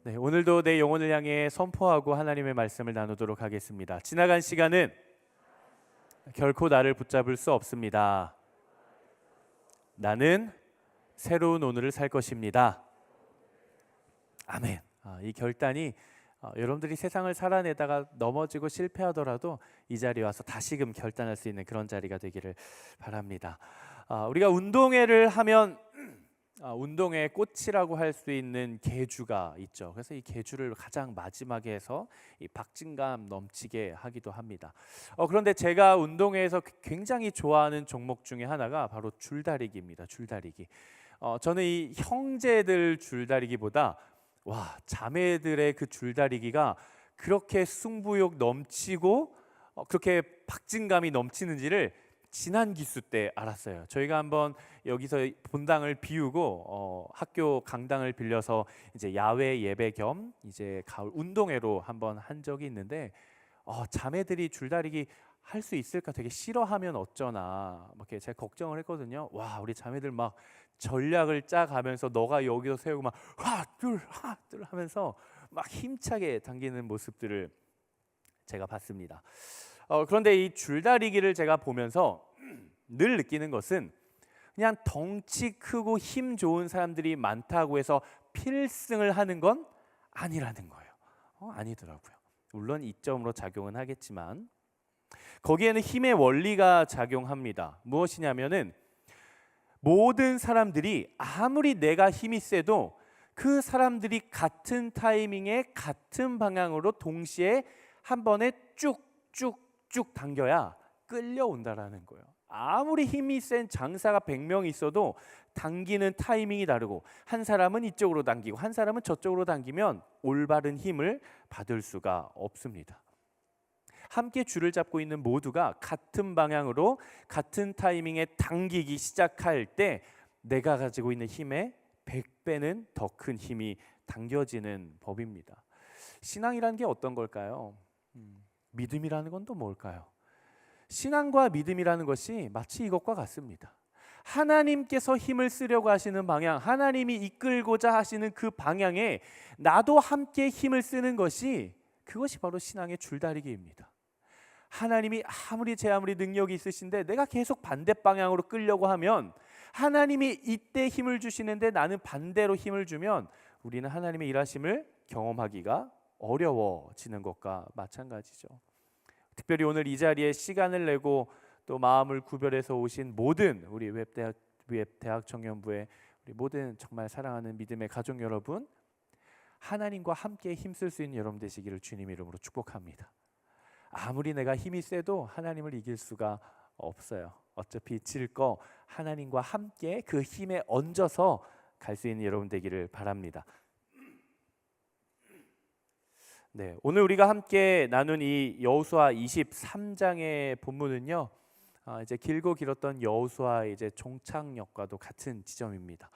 네, 오늘도 내 영혼을 향해 선포하고 하나님의 말씀을 나누도록 하겠습니다. 지나간 시간은 결코 나를 붙잡을 수 없습니다. 나는 새로운 오늘을 살 것입니다. 아멘. 이 결단이 여러분들이 세상을 살아내다가 넘어지고 실패하더라도 이 자리에 와서 다시금 결단할 수 있는 그런 자리가 되기를 바랍니다. 우리가 운동회를 하면 운동의 꽃이라고 할 수 있는 계주가 있죠. 그래서 이 계주를 가장 마지막에 해서 이 박진감 넘치게 하기도 합니다. 그런데 제가 운동회에서 굉장히 좋아하는 종목 중에 하나가 바로 줄다리기입니다. 줄다리기. 저는 이 형제들 줄다리기보다 자매들의 그 줄다리기가 그렇게 승부욕 넘치고 그렇게 박진감이 넘치는지를 지난 기수 때 알았어요. 저희가 한번 여기서 본당을 비우고 학교 강당을 빌려서 이제 야외 예배 겸 이제 가을 운동회로 한번 한 적이 있는데 자매들이 줄다리기 할 수 있을까 되게 싫어하면 어쩌나 이렇게 제가 걱정을 했거든요. 우리 자매들 막 전략을 짜가면서 너가 여기서 세우고 막 하둘 하면서 막 힘차게 당기는 모습들을 제가 봤습니다. 그런데 이 줄다리기를 제가 보면서 늘 느끼는 것은 그냥 덩치 크고 힘 좋은 사람들이 많다고 해서 필승을 하는 건 아니라는 거예요. 아니더라고요. 물론 이점으로 작용은 하겠지만 거기에는 힘의 원리가 작용합니다. 무엇이냐면은 모든 사람들이 아무리 내가 힘이 세도 그 사람들이 같은 타이밍에 같은 방향으로 동시에 한 번에 쭉 당겨야 끌려온다라는 거예요. 아무리 힘이 센 장사가 100명 있어도 당기는 타이밍이 다르고 한 사람은 이쪽으로 당기고 한 사람은 저쪽으로 당기면 올바른 힘을 받을 수가 없습니다. 함께 줄을 잡고 있는 모두가 같은 방향으로 같은 타이밍에 당기기 시작할 때 내가 가지고 있는 힘의 100배는 더 큰 힘이 당겨지는 법입니다. 신앙이라는 게 어떤 걸까요? 믿음이라는 건 또 뭘까요? 신앙과 믿음이라는 것이 마치 이것과 같습니다. 하나님께서 힘을 쓰려고 하시는 방향, 하나님이 이끌고자 하시는 그 방향에 나도 함께 힘을 쓰는 것이 그것이 바로 신앙의 줄다리기입니다. 하나님이 제 아무리 능력이 있으신데 내가 계속 반대 방향으로 끌려고 하면 하나님이 이때 힘을 주시는데 나는 반대로 힘을 주면 우리는 하나님의 일하심을 경험하기가 어려워지는 것과 마찬가지죠. 특별히 오늘 이 자리에 시간을 내고 또 마음을 구별해서 오신 모든 우리 웹대학 청년부의 우리 모든 정말 사랑하는 믿음의 가족 여러분, 하나님과 함께 힘쓸 수 있는 여러분 되시기를 주님 이름으로 축복합니다. 아무리 내가 힘이 세도 하나님을 이길 수가 없어요. 어차피 질 거 하나님과 함께 그 힘에 얹어서 갈 수 있는 여러분 되기를 바랍니다. 네, 오늘 우리가 함께 나눈 이 여호수아 23장의 본문은요, 이제 길고 길었던 여호수아의 이제 종착역과도 같은 지점입니다.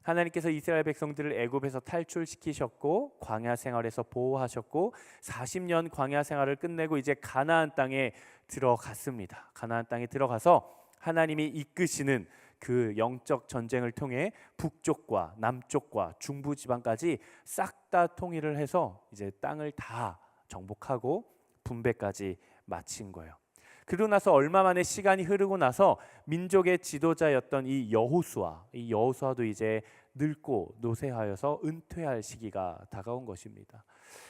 하나님께서 이스라엘 백성들을 애굽에서 탈출시키셨고 광야 생활에서 보호하셨고 40년 광야 생활을 끝내고 이제 가나안 땅에 들어갔습니다. 가나안 땅에 들어가서 하나님이 이끄시는 그 영적 전쟁을 통해 북쪽과 남쪽과 중부 지방까지 싹 다 통일을 해서 이제 땅을 다 정복하고 분배까지 마친 거예요. 그러고 나서 얼마 만에 시간이 흐르고 나서 민족의 지도자였던 이 여호수아도 이제 늙고 노쇠하여서 은퇴할 시기가 다가온 것입니다.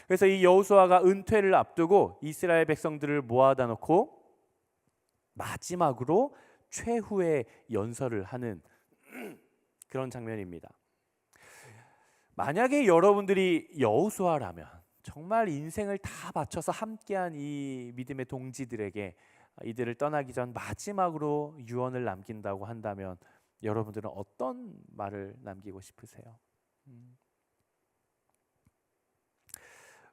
그래서 이 여호수아가 은퇴를 앞두고 이스라엘 백성들을 모아다 놓고 마지막으로 최후의 연설을 하는 그런 장면입니다. 만약에 여러분들이 여호수아라면 정말 인생을 다 바쳐서 함께한 이 믿음의 동지들에게 이들을 떠나기 전 마지막으로 유언을 남긴다고 한다면 여러분들은 어떤 말을 남기고 싶으세요?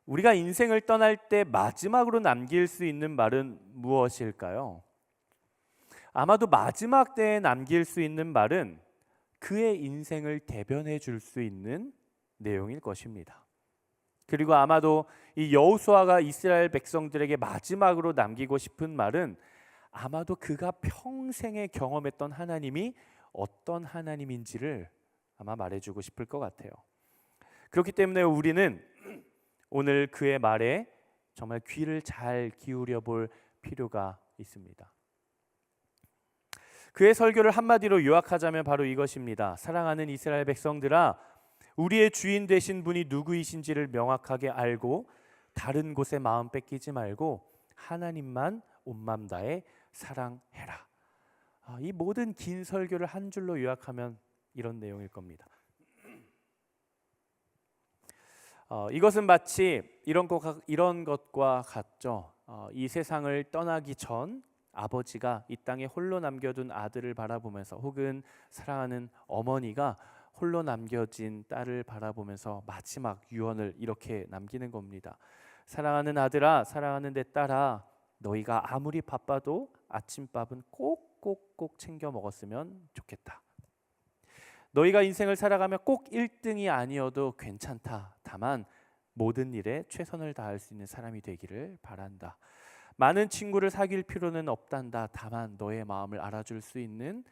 우리가 인생을 떠날 때 마지막으로 남길 수 있는 말은 무엇일까요? 아마도 마지막 때에 남길 수 있는 말은 그의 인생을 대변해 줄 수 있는 내용일 것입니다. 그리고 아마도 이 여호수아가 이스라엘 백성들에게 마지막으로 남기고 싶은 말은 아마도 그가 평생에 경험했던 하나님이 어떤 하나님인지를 아마 말해주고 싶을 것 같아요. 그렇기 때문에 우리는 오늘 그의 말에 정말 귀를 잘 기울여 볼 필요가 있습니다. 그의 설교를 한마디로 요약하자면 바로 이것입니다. 사랑하는 이스라엘 백성들아, 우리의 주인 되신 분이 누구이신지를 명확하게 알고 다른 곳에 마음 뺏기지 말고 하나님만 온 마음 다해 사랑해라. 이 모든 긴 설교를 한 줄로 요약하면 이런 내용일 겁니다. 이것은 마치 이런 것과 같죠. 이 세상을 떠나기 전 아버지가 이 땅에 홀로 남겨둔 아들을 바라보면서, 혹은 사랑하는 어머니가 홀로 남겨진 딸을 바라보면서 마지막 유언을 이렇게 남기는 겁니다. 사랑하는 아들아, 사랑하는 내 딸아, 너희가 아무리 바빠도 아침밥은 꼭 챙겨 먹었으면 좋겠다. 너희가 인생을 살아가며 꼭 1등이 아니어도 괜찮다. 다만 모든 일에 최선을 다할 수 있는 사람이 되기를 바란다. 많은 친구를 사귈 필요는 없단다. 다만 너의 마음을 알아줄 수 있는,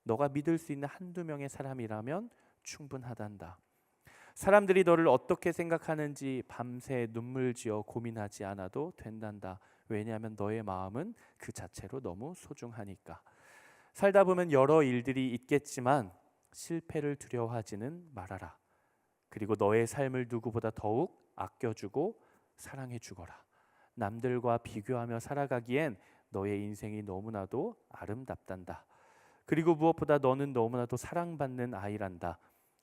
너가 믿을 수 있는 한두 명의 사람이라면 충분하단다. 사람들이 너를 어떻게 생각하는지 밤새 눈물 지어 고민하지 않아도 된단다. 왜냐하면 너의 마음은 그 자체로 너무 소중하니까. 살다 보면 여러 일들이 있겠지만 실패를 두려워하지는 말아라. 그리고 너의 삶을 누구보다 더욱 아껴주고 사랑해 주거라. 남들과 비교하며 살아가기엔 너의 인생이 너무나도 아름답단다. 그리고 무엇보다 너는 너무나도 사랑받는 아이란다.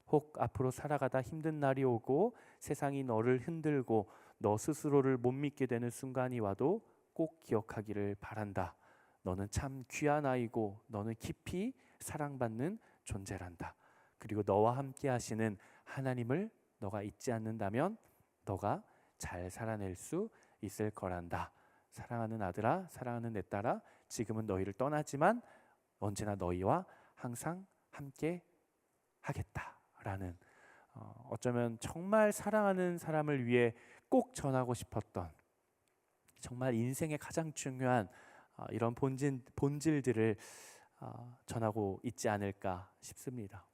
혹 앞으로 살아가다 힘든 날이 오고 세상이 너를 흔들고 너 스스로를 못 믿게 되는 순간이 와도 꼭 기억하기를 바란다. 너는 참 귀한 아이고 너는 깊이 사랑받는 존재란다. 그리고 너와 함께 하시는 하나님을 너가 잊지 않는다면 너가 잘 살아낼 수 있을 거란다. 사랑하는 아들아, 사랑하는 내 딸아, 지금은 너희를 떠나지만 언제나 너희와 항상 함께 하겠다라는, 어쩌면 정말 사랑하는 사람을 위해 꼭 전하고 싶었던, 정말 인생의 가장 중요한 이런 본질들을 전하고 있지 않을까 싶습니다.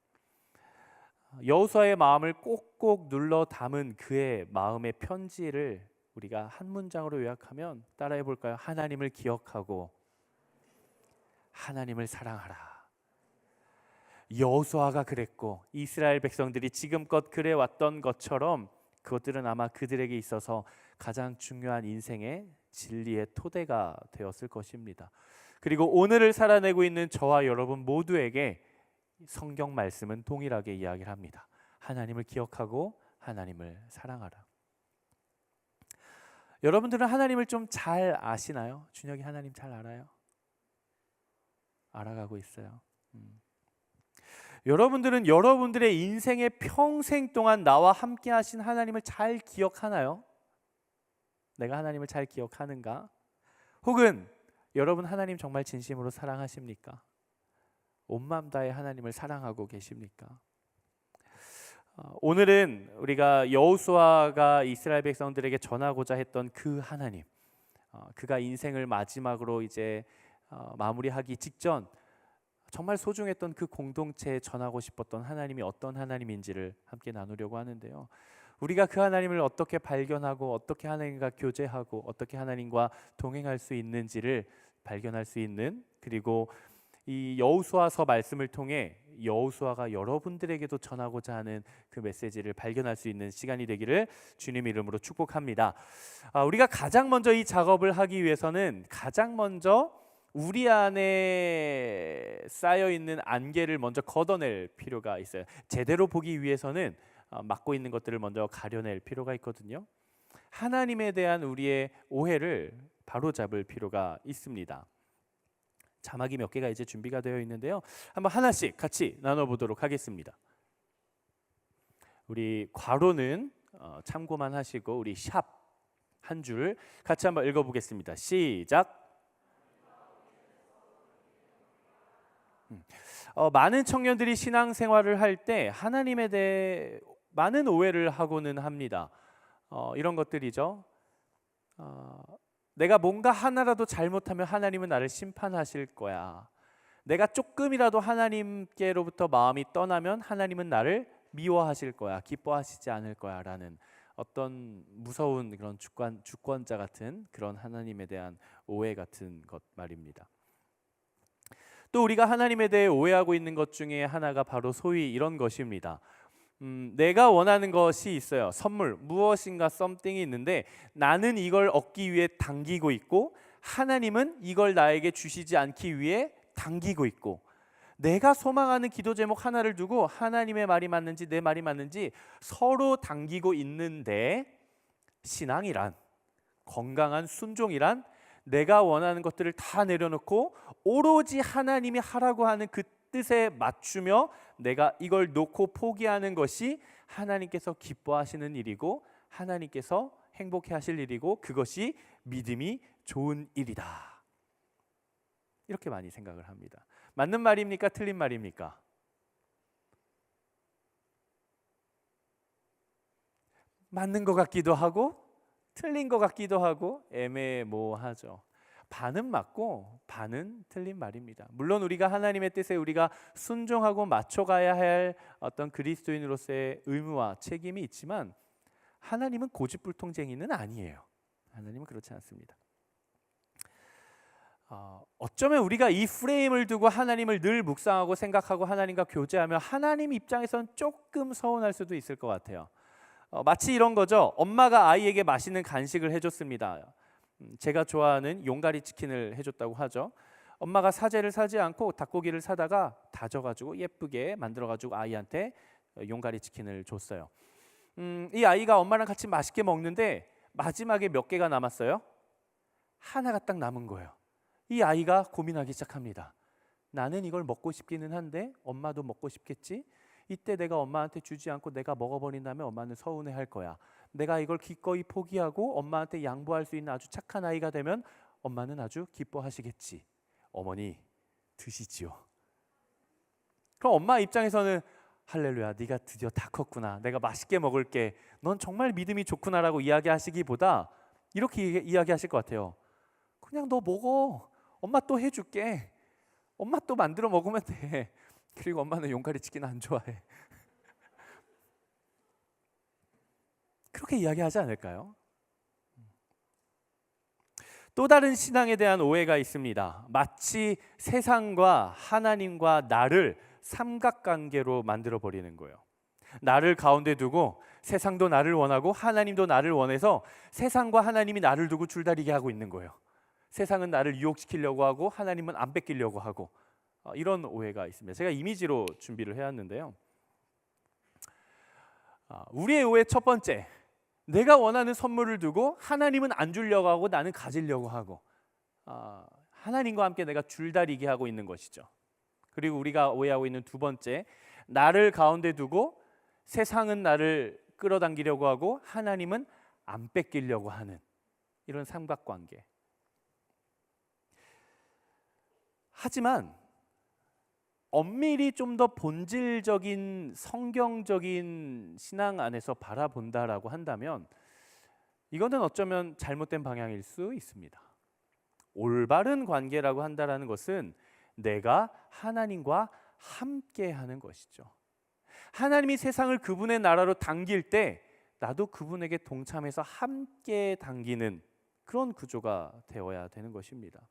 여호수아의 마음을 꼭꼭 눌러 담은 그의 마음의 편지를 우리가 한 문장으로 요약하면 따라해 볼까요? 하나님을 기억하고 하나님을 사랑하라. 여호수아가 그랬고 이스라엘 백성들이 지금껏 그래왔던 것처럼 그것들은 아마 그들에게 있어서 가장 중요한 인생의 진리의 토대가 되었을 것입니다. 그리고 오늘을 살아내고 있는 저와 여러분 모두에게 성경 말씀은 동일하게 이야기를 합니다. 하나님을 기억하고 하나님을 사랑하라. 여러분들은 하나님을 좀 잘 아시나요? 준혁이 하나님 잘 알아요? 알아가고 있어요. 여러분들은 여러분들의 인생의 평생 동안 나와 함께 하신 하나님을 잘 기억하나요? 내가 하나님을 잘 기억하는가? 혹은 여러분 하나님 정말 진심으로 사랑하십니까? 온 마음 다해 하나님을 사랑하고 계십니까? 오늘은 우리가 여호수아가 이스라엘 백성들에게 전하고자 했던 그 하나님, 그가 인생을 마지막으로 이제 마무리하기 직전 정말 소중했던 그 공동체에 전하고 싶었던 하나님이 어떤 하나님인지를 함께 나누려고 하는데요. 우리가 그 하나님을 어떻게 발견하고 어떻게 하나님과 교제하고 어떻게 하나님과 동행할 수 있는지를 발견할 수 있는, 그리고 이 여호수아서 말씀을 통해 여호수아가 여러분들에게도 전하고자 하는 그 메시지를 발견할 수 있는 시간이 되기를 주님 이름으로 축복합니다. 우리가 가장 먼저 이 작업을 하기 위해서는 가장 먼저 우리 안에 쌓여 있는 안개를 먼저 걷어낼 필요가 있어요. 제대로 보기 위해서는 막고 있는 것들을 먼저 가려낼 필요가 있거든요. 하나님에 대한 우리의 오해를 바로잡을 필요가 있습니다. 자막이 몇 개가 이제 준비가 되어 있는데요. 한번 하나씩 같이 나눠보도록 하겠습니다. 우리 괄호는 참고만 하시고 우리 샵 한 줄 같이 한번 읽어보겠습니다. 시작. 많은 청년들이 신앙생활을 할 때 하나님에 대해 많은 오해를 하고는 합니다. 이런 것들이죠. 내가 뭔가 하나라도 잘못하면 하나님은 나를 심판하실 거야. 내가 조금이라도 하나님께로부터 마음이 떠나면 하나님은 나를 미워하실 거야, 기뻐하시지 않을 거야라는 어떤 무서운 그런 주권자 같은 그런 하나님에 대한 오해 같은 것 말입니다. 또 우리가 하나님에 대해 오해하고 있는 것 중에 하나가 바로 소위 이런 것입니다. 내가 원하는 것이 있어요. 선물, 무엇인가 something이 있는데 나는 이걸 얻기 위해 당기고 있고 하나님은 이걸 나에게 주시지 않기 위해 당기고 있고, 내가 소망하는 기도 제목 하나를 두고 하나님의 말이 맞는지 내 말이 맞는지 서로 당기고 있는데, 신앙이란, 건강한 순종이란 내가 원하는 것들을 다 내려놓고 오로지 하나님이 하라고 하는 그 뜻에 맞추며 내가 이걸 놓고 포기하는 것이 하나님께서 기뻐하시는 일이고 하나님께서 행복해 하실 일이고 그것이 믿음이 좋은 일이다. 이렇게 많이 생각을 합니다. 맞는 말입니까? 틀린 말입니까? 맞는 것 같기도 하고 틀린 것 같기도 하고 애매모호하죠. 반은 맞고 반은 틀린 말입니다. 물론 우리가 하나님의 뜻에 우리가 순종하고 맞춰가야 할 어떤 그리스도인으로서의 의무와 책임이 있지만 하나님은 고집불통쟁이는 아니에요. 하나님은 그렇지 않습니다. 어쩌면 우리가 이 프레임을 두고 하나님을 늘 묵상하고 생각하고 하나님과 교제하며 하나님 입장에서는 조금 서운할 수도 있을 것 같아요. 마치 이런 거죠. 엄마가 아이에게 맛있는 간식을 해줬습니다. 제가 좋아하는 용가리 치킨을 해줬다고 하죠. 엄마가 사제를 사지 않고 닭고기를 사다가 다져가지고 예쁘게 만들어가지고 아이한테 용가리 치킨을 줬어요. 이 아이가 엄마랑 같이 맛있게 먹는데 마지막에 몇 개가 남았어요? 하나가 딱 남은 거예요. 이 아이가 고민하기 시작합니다. 나는 이걸 먹고 싶기는 한데 엄마도 먹고 싶겠지? 이때 내가 엄마한테 주지 않고 내가 먹어버린다면 엄마는 서운해할 거야. 내가 이걸 기꺼이 포기하고 엄마한테 양보할 수 있는 아주 착한 아이가 되면 엄마는 아주 기뻐하시겠지. 어머니 드시지요. 그럼 엄마 입장에서는 할렐루야, 네가 드디어 다 컸구나. 내가 맛있게 먹을게. 넌 정말 믿음이 좋구나라고 이야기하시기보다 이렇게 이야기하실 것 같아요. 그냥 너 먹어. 엄마 또 해줄게. 엄마 또 만들어 먹으면 돼. 그리고 엄마는 용가리 치킨 안 좋아해. 그렇게 이야기하지 않을까요? 또 다른 신앙에 대한 오해가 있습니다. 마치 세상과 하나님과 나를 삼각관계로 만들어 버리는 거예요. 나를 가운데 두고 세상도 나를 원하고 하나님도 나를 원해서 세상과 하나님이 나를 두고 줄다리기 하고 있는 거예요. 세상은 나를 유혹시키려고 하고 하나님은 안 뺏기려고 하고, 이런 오해가 있습니다. 제가 이미지로 준비를 해왔는데요. 우리의 오해 첫 번째, 내가 원하는 선물을 두고 하나님은 안 주려고 하고 나는 가지려고 하고, 하나님과 함께 내가 줄다리기 하고 있는 것이죠. 그리고 우리가 오해하고 있는 두 번째, 나를 가운데 두고 세상은 나를 끌어당기려고 하고 하나님은 안 뺏기려고 하는 이런 삼각관계. 하지만 엄밀히 좀 더 본질적인 성경적인 신앙 안에서 바라본다라고 한다면 이거는 어쩌면 잘못된 방향일 수 있습니다. 올바른 관계라고 한다라는 것은 내가 하나님과 함께하는 것이죠. 하나님이 세상을 그분의 나라로 당길 때 나도 그분에게 동참해서 함께 당기는 그런 구조가 되어야 되는 것입니다.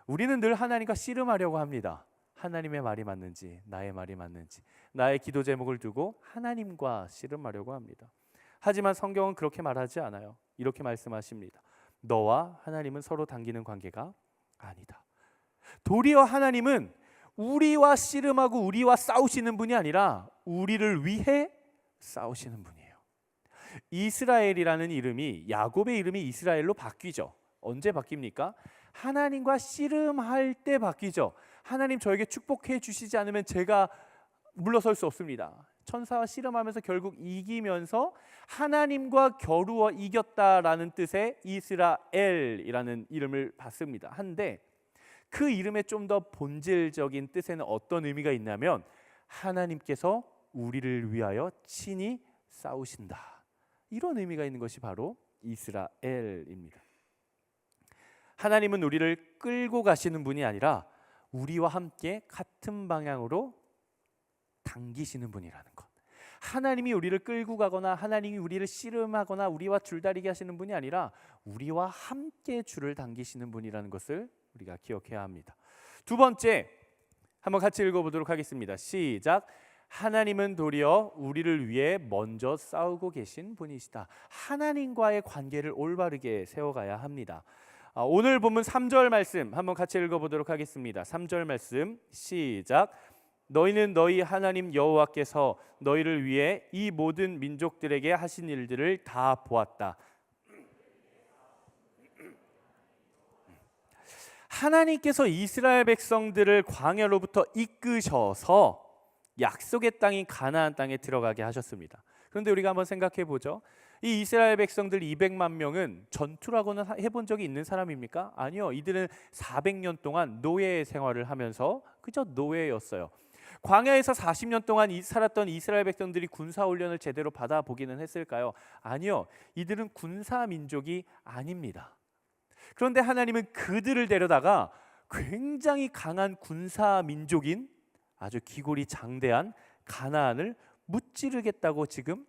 우리는 늘 하나님과 씨름하려고 합니다. 하나님의 말이 맞는지 나의 말이 맞는지, 나의 기도 제목을 두고 하나님과 씨름하려고 합니다. 하지만 성경은 그렇게 말하지 않아요. 이렇게 말씀하십니다. 너와 하나님은 서로 당기는 관계가 아니다. 도리어 하나님은 우리와 씨름하고 우리와 싸우시는 분이 아니라 우리를 위해 싸우시는 분이에요. 이스라엘이라는 이름이, 야곱의 이름이 이스라엘로 바뀌죠. 언제 바뀝니까? 하나님과 씨름할 때 바뀌죠. 하나님 저에게 축복해 주시지 않으면 제가 물러설 수 없습니다. 천사와 씨름하면서 결국 이기면서 하나님과 겨루어 이겼다라는 뜻의 이스라엘이라는 이름을 받습니다. 한데 그 이름의 좀 더 본질적인 뜻에는 어떤 의미가 있냐면 하나님께서 우리를 위하여 친히 싸우신다, 이런 의미가 있는 것이 바로 이스라엘입니다. 하나님은 우리를 끌고 가시는 분이 아니라 우리와 함께 같은 방향으로 당기시는 분이라는 것. 하나님이 우리를 끌고 가거나 하나님이 우리를 씨름하거나 우리와 줄다리기 하시는 분이 아니라 우리와 함께 줄을 당기시는 분이라는 것을 우리가 기억해야 합니다. 두 번째, 한번 같이 읽어보도록 하겠습니다. 시작. 하나님은 도리어 우리를 위해 먼저 싸우고 계신 분이시다. 하나님과의 관계를 올바르게 세워가야 합니다. 오늘 본문 3절 말씀 한번 같이 읽어보도록 하겠습니다. 3절 말씀 시작. 너희는 너희 하나님 여호와께서 너희를 위해 이 모든 민족들에게 하신 일들을 다 보았다. 하나님께서 이스라엘 백성들을 광야로부터 이끄셔서 약속의 땅인 가나안 땅에 들어가게 하셨습니다. 그런데 우리가 한번 생각해 보죠. 이 이스라엘 백성들 200만 명은 전투라고는 해본 적이 있는 사람입니까? 아니요. 이들은 400년 동안 노예 생활을 하면서 그저 노예였어요. 광야에서 40년 동안 살았던 이스라엘 백성들이 군사 훈련을 제대로 받아보기는 했을까요? 아니요. 이들은 군사 민족이 아닙니다. 그런데 하나님은 그들을 데려다가 굉장히 강한 군사 민족인 아주 기골이 장대한 가나안을 무찌르겠다고 지금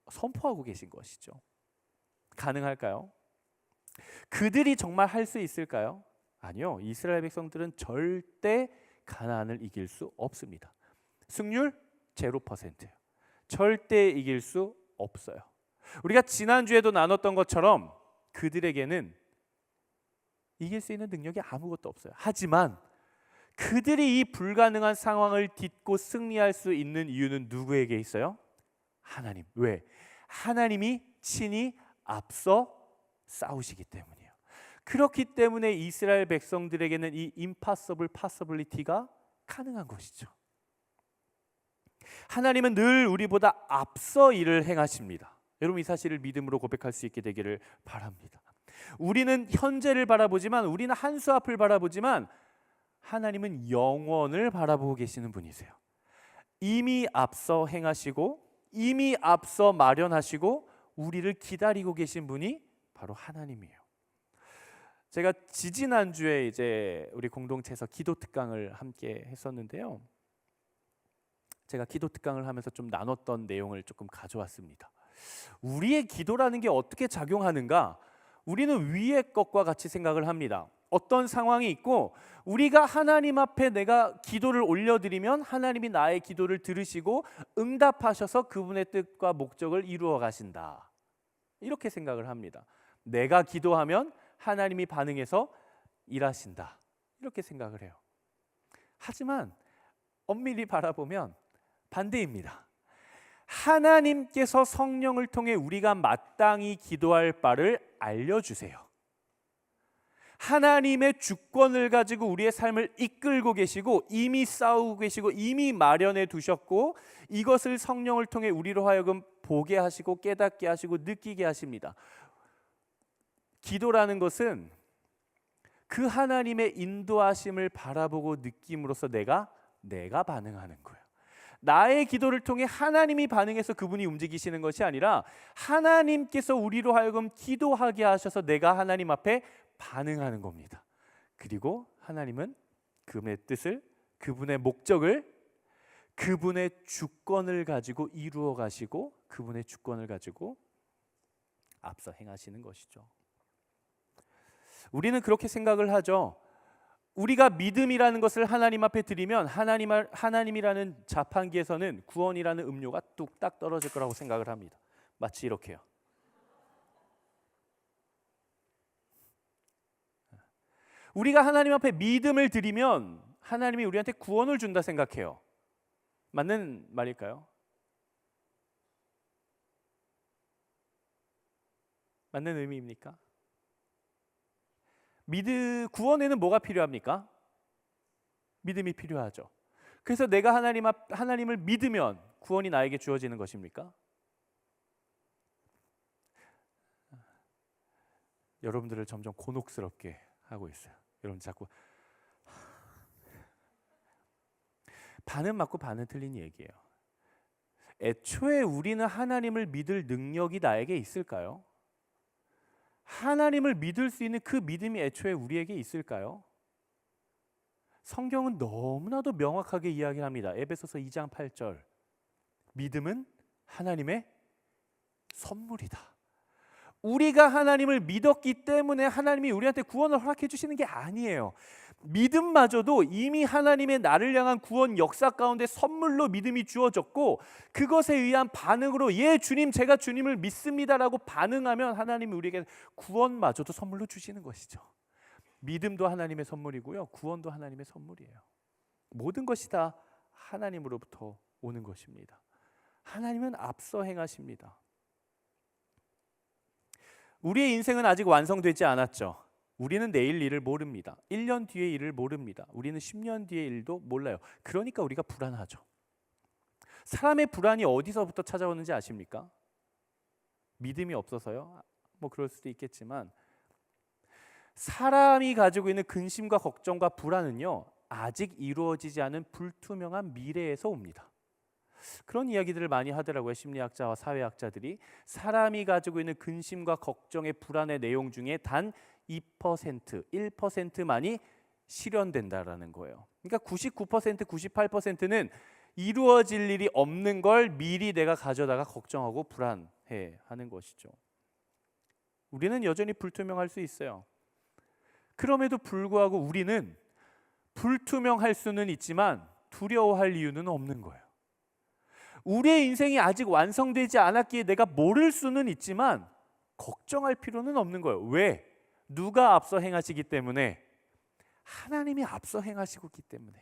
선포하고 계신 것이죠. 가능할까요? 그들이 정말 할 수 있을까요? 아니요. 이스라엘 백성들은 절대 가나안을 이길 수 없습니다. 승률 0%예요. 절대 이길 수 없어요. 우리가 지난주에도 나눴던 것처럼 그들에게는 이길 수 있는 능력이 아무것도 없어요. 하지만 그들이 이 불가능한 상황을 딛고 승리할 수 있는 이유는 누구에게 있어요? 하나님. 왜? 하나님이 친히 앞서 싸우시기 때문이에요. 그렇기 때문에 이스라엘 백성들에게는 이 impossible possibility가 가능한 것이죠. 하나님은 늘 우리보다 앞서 일을 행하십니다. 여러분 이 사실을 믿음으로 고백할 수 있게 되기를 바랍니다. 우리는 현재를 바라보지만, 우리는 한수 앞을 바라보지만 하나님은 영원을 바라보고 계시는 분이세요. 이미 앞서 행하시고 이미 앞서 마련하시고 우리를 기다리고 계신 분이 바로 하나님이에요. 제가 지지난주에 이제 우리 공동체에서 기도 특강을 함께 했었는데요. 제가 기도 특강을 하면서 좀 나눴던 내용을 조금 가져왔습니다. 우리의 기도라는 게 어떻게 작용하는가? 우리는 위의 것과 같이 생각을 합니다. 어떤 상황이 있고 우리가 하나님 앞에 내가 기도를 올려드리면 하나님이 나의 기도를 들으시고 응답하셔서 그분의 뜻과 목적을 이루어 가신다. 이렇게 생각을 합니다. 내가 기도하면 하나님이 반응해서 일하신다. 이렇게 생각을 해요. 하지만 엄밀히 바라보면 반대입니다. 하나님께서 성령을 통해 우리가 마땅히 기도할 바를 알려주세요. 하나님의 주권을 가지고 우리의 삶을 이끌고 계시고 이미 싸우고 계시고 이미 마련해 두셨고 이것을 성령을 통해 우리로 하여금 보게 하시고 깨닫게 하시고 느끼게 하십니다. 기도라는 것은 그 하나님의 인도하심을 바라보고 느낌으로써 내가 반응하는 거예요. 나의 기도를 통해 하나님이 반응해서 그분이 움직이시는 것이 아니라 하나님께서 우리로 하여금 기도하게 하셔서 내가 하나님 앞에 반응하는 겁니다. 그리고 하나님은 그분의 뜻을, 그분의 목적을, 그분의 주권을 가지고 이루어 가시고 그분의 주권을 가지고 앞서 행하시는 것이죠. 우리는 그렇게 생각을 하죠. 우리가 믿음이라는 것을 하나님 앞에 드리면 하나님이라는 자판기에서는 구원이라는 음료가 뚝딱 떨어질 거라고 생각을 합니다. 마치 이렇게요. 우리가 하나님 앞에 믿음을 드리면 하나님이 우리한테 구원을 준다 생각해요. 맞는 말일까요? 맞는 의미입니까? 구원에는 뭐가 필요합니까? 믿음이 필요하죠. 그래서 내가 하나님을 믿으면 구원이 나에게 주어지는 것입니까? 여러분들을 점점 곤혹스럽게 하고 있어요. 여러분 자꾸 반은 맞고 반은 틀린 얘기예요. 애초에 우리는 하나님을 믿을 능력이 나에게 있을까요? 하나님을 믿을 수 있는 그 믿음이 애초에 우리에게 있을까요? 성경은 너무나도 명확하게 이야기합니다. 에베소서 2장 8절. 믿음은 하나님의 선물이다. 우리가 하나님을 믿었기 때문에 하나님이 우리한테 구원을 허락해 주시는 게 아니에요. 믿음마저도 이미 하나님의 나를 향한 구원 역사 가운데 선물로 믿음이 주어졌고, 그것에 의한 반응으로 예 주님 제가 주님을 믿습니다라고 반응하면 하나님이 우리에게 구원마저도 선물로 주시는 것이죠. 믿음도 하나님의 선물이고요, 구원도 하나님의 선물이에요. 모든 것이 다 하나님으로부터 오는 것입니다. 하나님은 앞서 행하십니다. 우리의 인생은 아직 완성되지 않았죠. 우리는 내일 일을 모릅니다. 1년 뒤의 일을 모릅니다. 우리는 10년 뒤의 일도 몰라요. 그러니까 우리가 불안하죠. 사람의 불안이 어디서부터 찾아오는지 아십니까? 믿음이 없어서요? 뭐 그럴 수도 있겠지만, 사람이 가지고 있는 근심과 걱정과 불안은요, 아직 이루어지지 않은 불투명한 미래에서 옵니다. 그런 이야기들을 많이 하더라고요. 심리학자와 사회학자들이. 사람이 가지고 있는 근심과 걱정의 불안의 내용 중에 단 2%, 1%만이 실현된다라는 거예요. 그러니까 99%, 98%는 이루어질 일이 없는 걸 미리 내가 가져다가 걱정하고 불안해 하는 것이죠. 우리는 여전히 불투명할 수 있어요. 그럼에도 불구하고 우리는 불투명할 수는 있지만 두려워할 이유는 없는 거예요. 우리의 인생이 아직 완성되지 않았기에 내가 모를 수는 있지만 걱정할 필요는 없는 거예요. 왜? 누가 앞서 행하시기 때문에? 하나님이 앞서 행하시고 있기 때문에.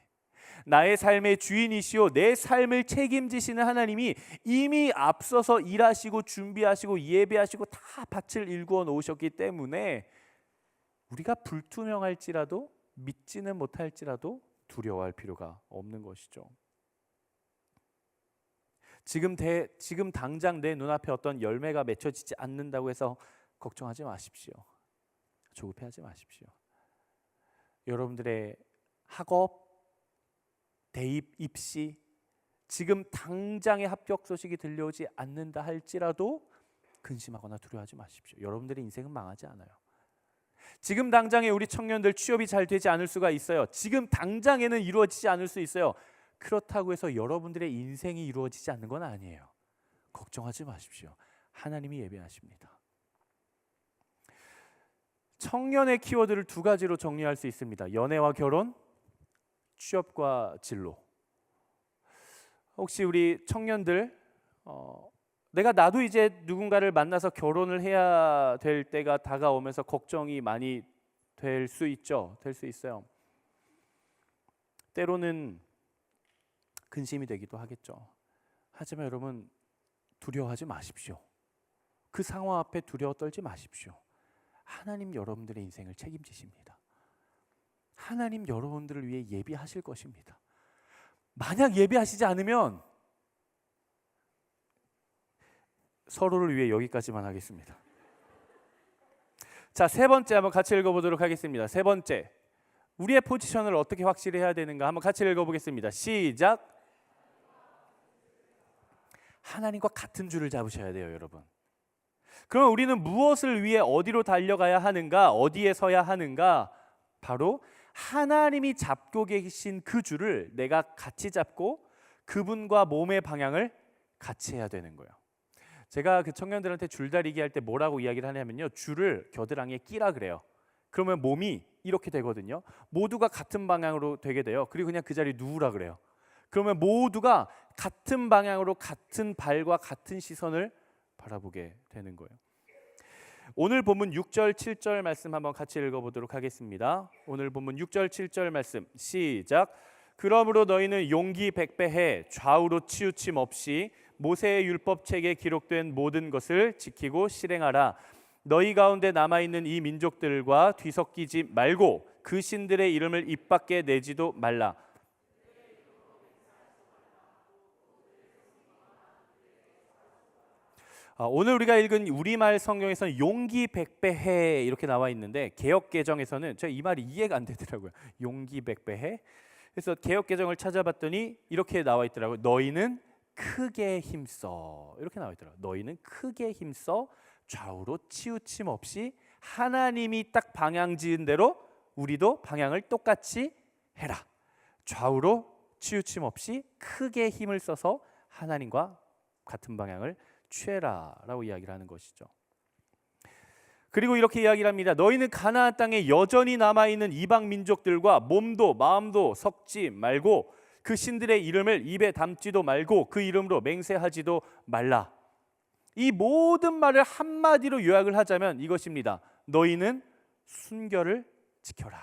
나의 삶의 주인이시오 내 삶을 책임지시는 하나님이 이미 앞서서 일하시고 준비하시고 예배하시고 다 밭을 일구어 놓으셨기 때문에 우리가 불투명할지라도 믿지는 못할지라도 두려워할 필요가 없는 것이죠. 지금 당장 내 눈앞에 어떤 열매가 맺혀지지 않는다고 해서 걱정하지 마십시오. 조급해하지 마십시오. 여러분들의 학업, 대입, 입시, 지금 당장의 합격 소식이 들려오지 않는다 할지라도 근심하거나 두려워하지 마십시오. 여러분들의 인생은 망하지 않아요. 지금 당장에 우리 청년들 취업이 잘 되지 않을 수가 있어요. 지금 당장에는 이루어지지 않을 수 있어요. 그렇다고 해서 여러분들의 인생이 이루어지지 않는 건 아니에요. 걱정하지 마십시오. 하나님이 예배하십니다. 청년의 키워드를 두 가지로 정리할 수 있습니다. 연애와 결혼, 취업과 진로. 혹시 우리 청년들 나도 이제 누군가를 만나서 결혼을 해야 될 때가 다가오면서 걱정이 많이 될 수 있죠. 될 수 있어요. 때로는 근심이 되기도 하겠죠. 하지만 여러분 두려워하지 마십시오. 그 상황 앞에 두려워 떨지 마십시오. 하나님 여러분들의 인생을 책임지십니다. 하나님 여러분들을 위해 예비하실 것입니다. 만약 예비하시지 않으면 서로를 위해 여기까지만 하겠습니다. 자, 세 번째 한번 같이 읽어보도록 하겠습니다. 세 번째, 우리의 포지션을 어떻게 확실히 해야 되는가 한번 같이 읽어보겠습니다. 시작. 하나님과 같은 줄을 잡으셔야 돼요, 여러분. 그럼 우리는 무엇을 위해 어디로 달려가야 하는가, 어디에 서야 하는가? 바로 하나님이 잡고 계신 그 줄을 내가 같이 잡고 그분과 몸의 방향을 같이 해야 되는 거예요. 제가 그 청년들한테 줄다리기 할 때 뭐라고 이야기를 하냐면요, 줄을 겨드랑이에 끼라 그래요. 그러면 몸이 이렇게 되거든요. 모두가 같은 방향으로 되게 돼요. 그리고 그냥 그 자리에 누우라 그래요. 그러면 모두가 같은 방향으로 같은 발과 같은 시선을 바라보게 되는 거예요. 오늘 본문 6절 7절 말씀 한번 같이 읽어보도록 하겠습니다. 오늘 본문 6절 7절 말씀 시작. 그러므로 너희는 용기 백배해 좌우로 치우침 없이 모세의 율법책에 기록된 모든 것을 지키고 실행하라. 너희 가운데 남아있는 이 민족들과 뒤섞이지 말고 그 신들의 이름을 입 밖에 내지도 말라. 오늘 우리가 읽은 우리말 성경에서는 용기 백배해 이렇게 나와 있는데 개역 개정에서는 제가 이 말이 이해가 안 되더라고요. 용기 백배해. 그래서 개역 개정을 찾아봤더니 이렇게 나와 있더라고요. 너희는 크게 힘써 이렇게 나와 있더라고요. 너희는 크게 힘써 좌우로 치우침 없이 하나님이 딱 방향 지은 대로 우리도 방향을 똑같이 해라. 좌우로 치우침 없이 크게 힘을 써서 하나님과 같은 방향을 취해라라고 이야기를 하는 것이죠. 그리고 이렇게 이야기를 합니다. 너희는 가나안 땅에 여전히 남아있는 이방 민족들과 몸도 마음도 섞지 말고 그 신들의 이름을 입에 담지도 말고 그 이름으로 맹세하지도 말라. 이 모든 말을 한마디로 요약을 하자면 이것입니다. 너희는 순결을 지켜라.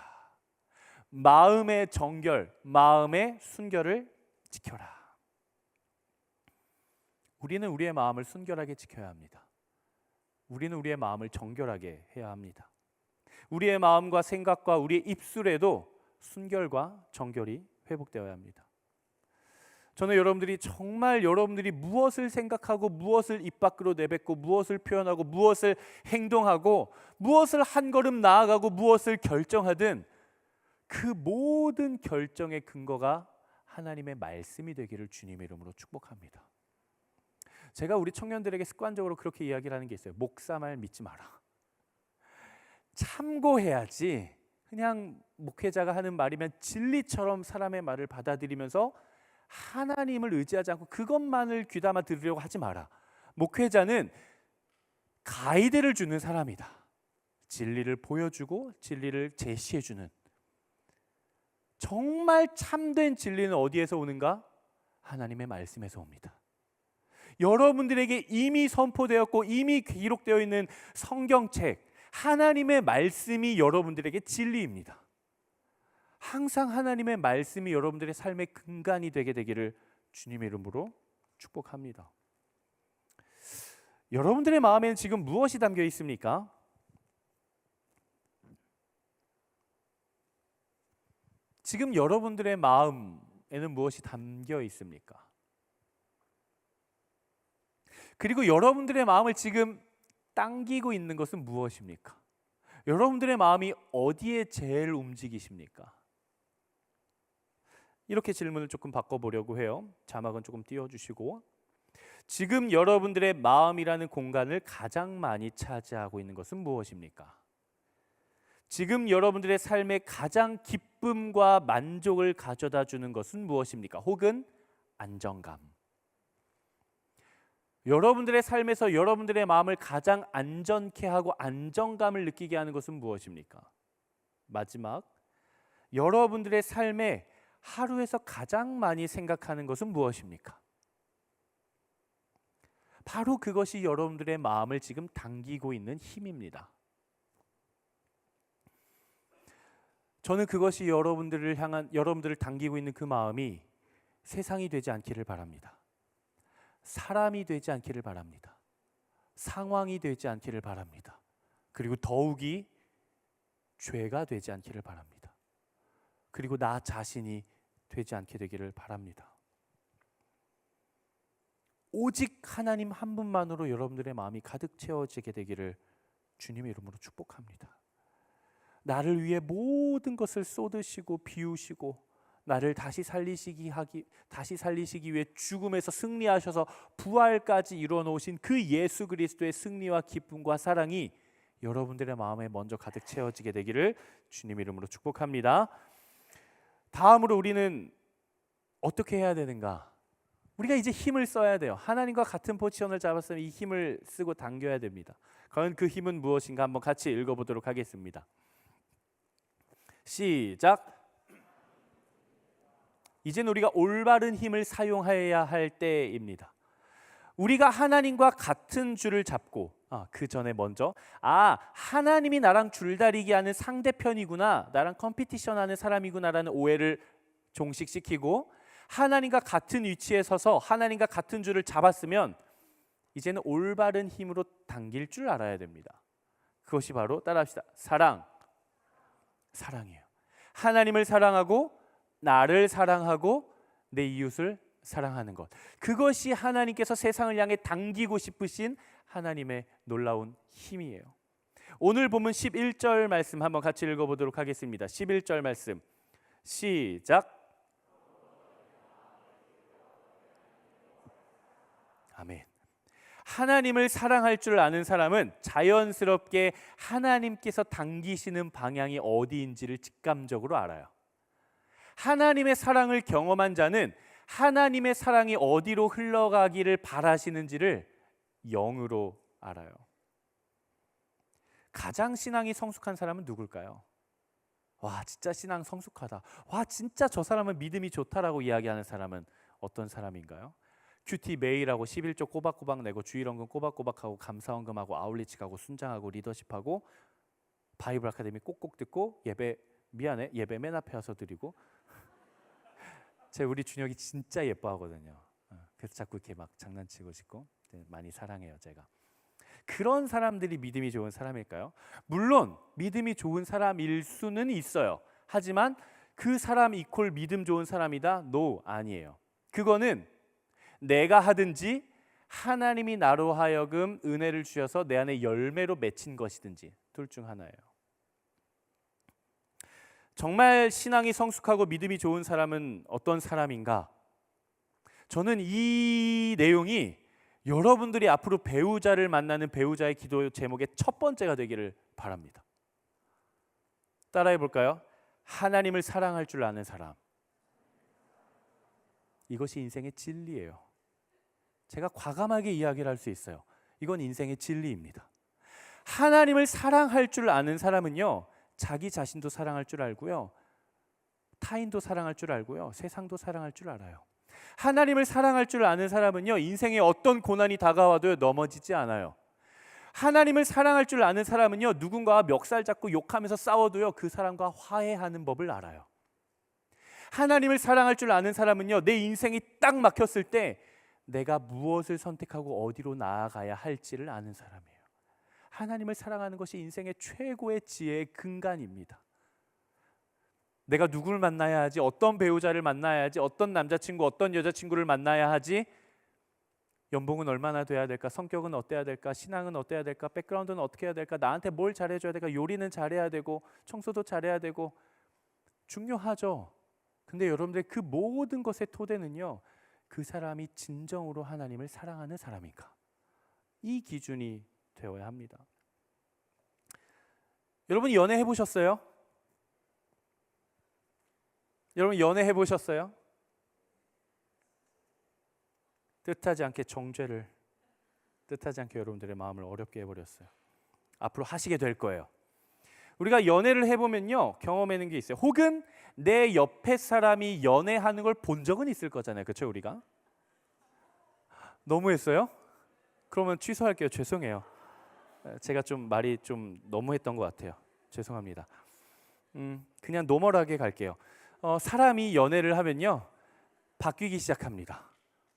마음의 정결, 마음의 순결을 지켜라. 우리는 우리의 마음을 순결하게 지켜야 합니다. 우리는 우리의 마음을 정결하게 해야 합니다. 우리의 마음과 생각과 우리의 입술에도 순결과 정결이 회복되어야 합니다. 저는 여러분들이 정말 여러분들이 무엇을 생각하고 무엇을 입 밖으로 내뱉고 무엇을 표현하고 무엇을 행동하고 무엇을 한 걸음 나아가고 무엇을 결정하든 그 모든 결정의 근거가 하나님의 말씀이 되기를 주님의 이름으로 축복합니다. 제가 우리 청년들에게 습관적으로 그렇게 이야기를 하는 게 있어요. 목사 말 믿지 마라. 참고해야지. 그냥 목회자가 하는 말이면 진리처럼 사람의 말을 받아들이면서 하나님을 의지하지 않고 그것만을 귀담아 들으려고 하지 마라. 목회자는 가이드를 주는 사람이다. 진리를 보여주고 진리를 제시해주는. 정말 참된 진리는 어디에서 오는가? 하나님의 말씀에서 옵니다. 여러분들에게 이미 선포되었고 이미 기록되어 있는 성경책, 하나님의 말씀이 여러분들에게 진리입니다. 항상 하나님의 말씀이 여러분들의 삶의 근간이 되게 되기를 주님의 이름으로 축복합니다. 여러분들의 마음에는 지금 무엇이 담겨 있습니까? 지금 여러분들의 마음에는 무엇이 담겨 있습니까? 그리고 여러분들의 마음을 지금 당기고 있는 것은 무엇입니까? 여러분들의 마음이 어디에 제일 움직이십니까? 이렇게 질문을 조금 바꿔보려고 해요. 자막은 조금 띄워주시고, 지금 여러분들의 마음이라는 공간을 가장 많이 차지하고 있는 것은 무엇입니까? 지금 여러분들의 삶에 가장 기쁨과 만족을 가져다 주는 것은 무엇입니까? 혹은 안정감. 여러분들의 삶에서 여러분들의 마음을 가장 안전케 하고 안정감을 느끼게 하는 것은 무엇입니까? 마지막, 여러분들의 삶에 하루에서 가장 많이 생각하는 것은 무엇입니까? 바로 그것이 여러분들의 마음을 지금 당기고 있는 힘입니다. 저는 그것이 여러분들을 당기고 있는 그 마음이 세상이 되지 않기를 바랍니다. 사람이 되지 않기를 바랍니다. 상황이 되지 않기를 바랍니다. 그리고 더욱이 죄가 되지 않기를 바랍니다. 그리고 나 자신이 되지 않게 되기를 바랍니다. 오직 하나님 한 분만으로 여러분들의 마음이 가득 채워지게 되기를 주님의 이름으로 축복합니다. 나를 위해 모든 것을 쏟으시고 비우시고 나를 다시 살리시기 위해 죽음에서 승리하셔서 부활까지 이루어 놓으신 그 예수 그리스도의 승리와 기쁨과 사랑이 여러분들의 마음에 먼저 가득 채워지게 되기를 주님의 이름으로 축복합니다. 다음으로 우리는 어떻게 해야 되는가? 우리가 이제 힘을 써야 돼요. 하나님과 같은 포지션을 잡았으면 이 힘을 쓰고 당겨야 됩니다. 과연 그 힘은 무엇인가 한번 같이 읽어보도록 하겠습니다. 시작. 이제는 우리가 올바른 힘을 사용해야 할 때입니다. 우리가 하나님과 같은 줄을 잡고 그 전에 먼저 하나님이 나랑 줄다리기 하는 상대편이구나, 나랑 컴피티션하는 사람이구나라는 오해를 종식시키고 하나님과 같은 위치에 서서 하나님과 같은 줄을 잡았으면 이제는 올바른 힘으로 당길 줄 알아야 됩니다. 그것이 바로 따라합시다. 사랑이에요. 하나님을 사랑하고 나를 사랑하고 내 이웃을 사랑하는 것, 그것이 하나님께서 세상을 향해 당기고 싶으신 하나님의 놀라운 힘이에요. 오늘 본문 11절 말씀 한번 같이 읽어보도록 하겠습니다. 11절 말씀 시작. 아멘. 하나님을 사랑할 줄 아는 사람은 자연스럽게 하나님께서 당기시는 방향이 어디인지를 직감적으로 알아요. 하나님의 사랑을 경험한 자는 하나님의 사랑이 어디로 흘러가기를 바라시는지를 영으로 알아요. 가장 신앙이 성숙한 사람은 누굴까요? 와, 진짜 신앙 성숙하다. 와, 진짜 저 사람은 믿음이 좋다라고 이야기하는 사람은 어떤 사람인가요? 큐티 매일 하고 11조 꼬박꼬박 내고 주일원금 꼬박꼬박하고 감사원금하고 아울리치 가고 순장하고 리더십하고 바이블 아카데미 꼭꼭 듣고 예배 맨 앞에 와서 드리고 우리 준혁이 진짜 예뻐하거든요. 그래서 자꾸 이렇게 막 장난치고 싶고 많이 사랑해요 제가. 그런 사람들이 믿음이 좋은 사람일까요? 물론 믿음이 좋은 사람일 수는 있어요. 하지만 그 사람 이퀄 믿음 좋은 사람이다? No, 아니에요. 그거는 내가 하든지 하나님이 나로 하여금 은혜를 주셔서 내 안에 열매로 맺힌 것이든지 둘 중 하나예요. 정말 신앙이 성숙하고 믿음이 좋은 사람은 어떤 사람인가? 저는 이 내용이 여러분들이 앞으로 배우자를 만나는 배우자의 기도 제목의 첫 번째가 되기를 바랍니다. 따라해 볼까요? 하나님을 사랑할 줄 아는 사람. 이것이 인생의 진리예요. 제가 과감하게 이야기를 할 수 있어요. 이건 인생의 진리입니다. 하나님을 사랑할 줄 아는 사람은요, 자기 자신도 사랑할 줄 알고요, 타인도 사랑할 줄 알고요, 세상도 사랑할 줄 알아요. 하나님을 사랑할 줄 아는 사람은요, 인생에 어떤 고난이 다가와도 넘어지지 않아요. 하나님을 사랑할 줄 아는 사람은요, 누군가와 멱살 잡고 욕하면서 싸워도요, 그 사람과 화해하는 법을 알아요. 하나님을 사랑할 줄 아는 사람은요, 내 인생이 딱 막혔을 때 내가 무엇을 선택하고 어디로 나아가야 할지를 아는 사람이에요. 하나님을 사랑하는 것이 인생의 최고의 지혜의 근간입니다. 내가 누구를 만나야 하지, 어떤 배우자를 만나야 하지, 어떤 남자친구, 어떤 여자친구를 만나야 하지, 연봉은 얼마나 돼야 될까, 성격은 어때야 될까, 신앙은 어때야 될까, 백그라운드는 어떻게 해야 될까, 나한테 뭘 잘해줘야 될까, 요리는 잘해야 되고 청소도 잘해야 되고, 중요하죠. 근데 여러분들 그 모든 것의 토대는요, 그 사람이 진정으로 하나님을 사랑하는 사람인가, 이 기준이 되어야 합니다. 여러분 연애해 보셨어요? 여러분 연애해 보셨어요? 뜻하지 않게 정죄를, 뜻하지 않게 여러분들의 마음을 어렵게 해버렸어요. 앞으로 하시게 될 거예요. 우리가 연애를 해보면요, 경험하는 게 있어요. 혹은 내 옆에 사람이 연애하는 걸 본 적은 있을 거잖아요. 그렇죠? 우리가 너무했어요? 그러면 취소할게요. 죄송해요. 제가 좀 말이 좀 너무했던 것 같아요. 죄송합니다. 그냥 노멀하게 갈게요. 사람이 연애를 하면요, 바뀌기 시작합니다.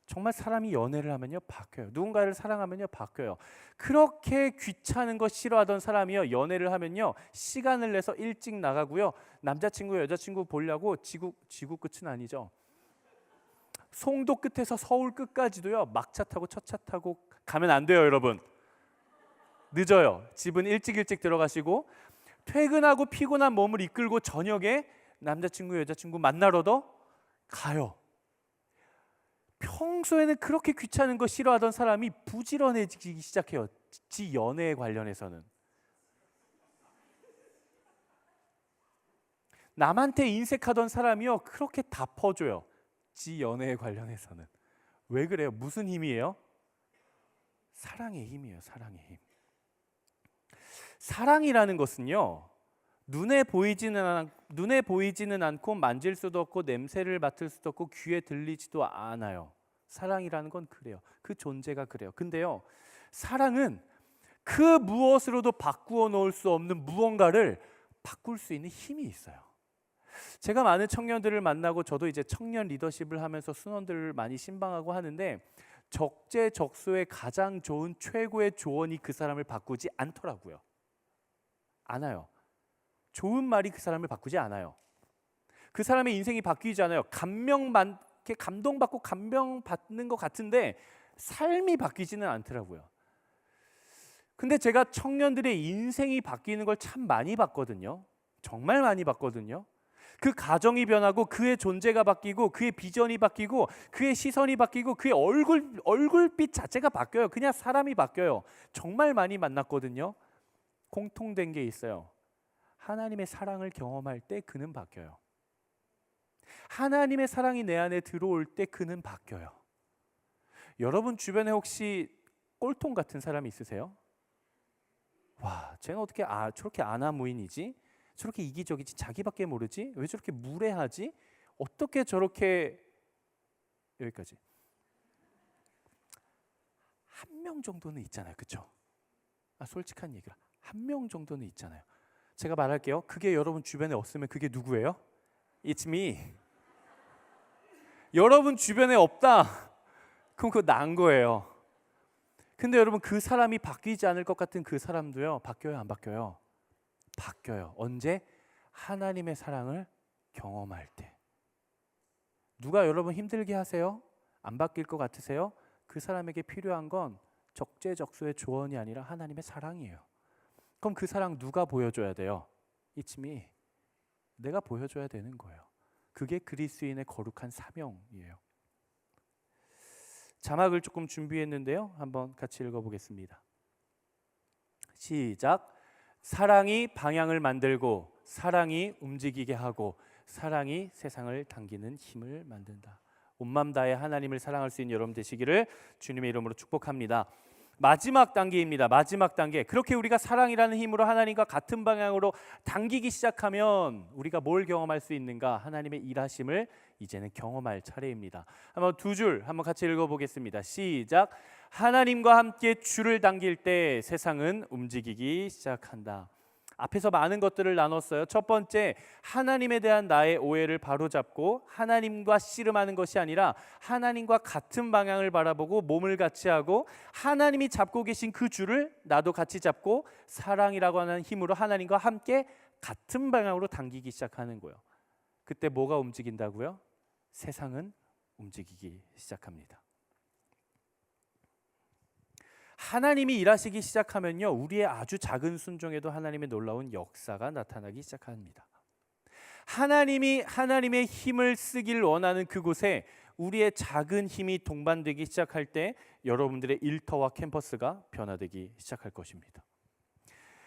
정말 사람이 연애를 하면요, 바뀌어요. 누군가를 사랑하면요, 바뀌어요. 그렇게 귀찮은 거 싫어하던 사람이요, 연애를 하면요, 시간을 내서 일찍 나가고요, 남자친구 여자친구 보려고 지구 끝은 아니죠, 송도 끝에서 서울 끝까지도요, 막차 타고 첫 차 타고 가면 안 돼요. 여러분 늦어요. 집은 일찍 들어가시고, 퇴근하고 피곤한 몸을 이끌고 저녁에 남자친구 여자친구 만나러도 가요. 평소에는 그렇게 귀찮은 거 싫어하던 사람이 부지런해지기 시작해요. 지 연애에 관련해서는. 남한테 인색하던 사람이요, 그렇게 다 퍼줘요. 지 연애에 관련해서는. 왜 그래요? 무슨 힘이에요? 사랑의 힘이에요. 사랑의 힘. 사랑이라는 것은요, 눈에 보이지는 않고 만질 수도 없고 냄새를 맡을 수도 없고 귀에 들리지도 않아요. 사랑이라는 건 그래요. 그 존재가 그래요. 근데요, 사랑은 그 무엇으로도 바꾸어 놓을 수 없는 무언가를 바꿀 수 있는 힘이 있어요. 제가 많은 청년들을 만나고, 저도 이제 청년 리더십을 하면서 순원들을 많이 신방하고 하는데, 적재적소의 가장 좋은 최고의 조언이 그 사람을 바꾸지 않더라고요. 않아요. 좋은 말이 그 사람을 바꾸지 않아요. 그 사람의 인생이 바뀌지 않아요. 감동받고 감명받는 것 같은데 삶이 바뀌지는 않더라고요. 근데 제가 청년들의 인생이 바뀌는 걸 참 많이 봤거든요. 정말 많이 봤거든요. 그 가정이 변하고, 그의 존재가 바뀌고, 그의 비전이 바뀌고, 그의 시선이 바뀌고, 그의 얼굴빛 자체가 바뀌어요. 그냥 사람이 바뀌어요. 정말 많이 만났거든요. 공통된 게 있어요. 하나님의 사랑을 경험할 때 그는 바뀌어요. 하나님의 사랑이 내 안에 들어올 때 그는 바뀌어요. 여러분 주변에 혹시 꼴통 같은 사람이 있으세요? 와, 쟤는 어떻게 저렇게 아나무인이지? 저렇게 이기적이지? 자기밖에 모르지? 왜 저렇게 무례하지? 어떻게 저렇게. 여기까지. 한 명 정도는 있잖아요, 그렇죠? 솔직한 얘기라 한 명 정도는 있잖아요. 제가 말할게요. 그게 여러분 주변에 없으면 그게 누구예요? It's me. 여러분 주변에 없다? 그럼 그거 난 거예요. 근데 여러분 그 사람이 바뀌지 않을 것 같은 그 사람도요, 바뀌어요, 안 바뀌어요? 바뀌어요. 언제? 하나님의 사랑을 경험할 때. 누가 여러분 힘들게 하세요? 안 바뀔 것 같으세요? 그 사람에게 필요한 건 적재적소의 조언이 아니라 하나님의 사랑이에요. 그럼 그 사랑 누가 보여줘야 돼요? It's me. 내가 보여줘야 되는 거예요. 그게 그리스도인의 거룩한 사명이에요. 자막을 조금 준비했는데요. 한번 같이 읽어보겠습니다. 시작. 사랑이 방향을 만들고 사랑이 움직이게 하고 사랑이 세상을 당기는 힘을 만든다. 온 마음 다해 하나님을 사랑할 수 있는 여러분 되시기를 주님의 이름으로 축복합니다. 마지막 단계입니다. 마지막 단계. 그렇게 우리가 사랑이라는 힘으로 하나님과 같은 방향으로 당기기 시작하면 우리가 뭘 경험할 수 있는가? 하나님의 일하심을 이제는 경험할 차례입니다. 한번 두 줄 한번 같이 읽어보겠습니다. 시작. 하나님과 함께 줄을 당길 때 세상은 움직이기 시작한다. 앞에서 많은 것들을 나눴어요. 첫 번째, 하나님에 대한 나의 오해를 바로잡고 하나님과 씨름하는 것이 아니라 하나님과 같은 방향을 바라보고 몸을 같이 하고 하나님이 잡고 계신 그 줄을 나도 같이 잡고 사랑이라고 하는 힘으로 하나님과 함께 같은 방향으로 당기기 시작하는 거예요. 그때 뭐가 움직인다고요? 세상은 움직이기 시작합니다. 하나님이 일하시기 시작하면요, 우리의 아주 작은 순종에도 하나님의 놀라운 역사가 나타나기 시작합니다. 하나님이 하나님의 힘을 쓰길 원하는 그곳에 우리의 작은 힘이 동반되기 시작할 때 여러분들의 일터와 캠퍼스가 변화되기 시작할 것입니다.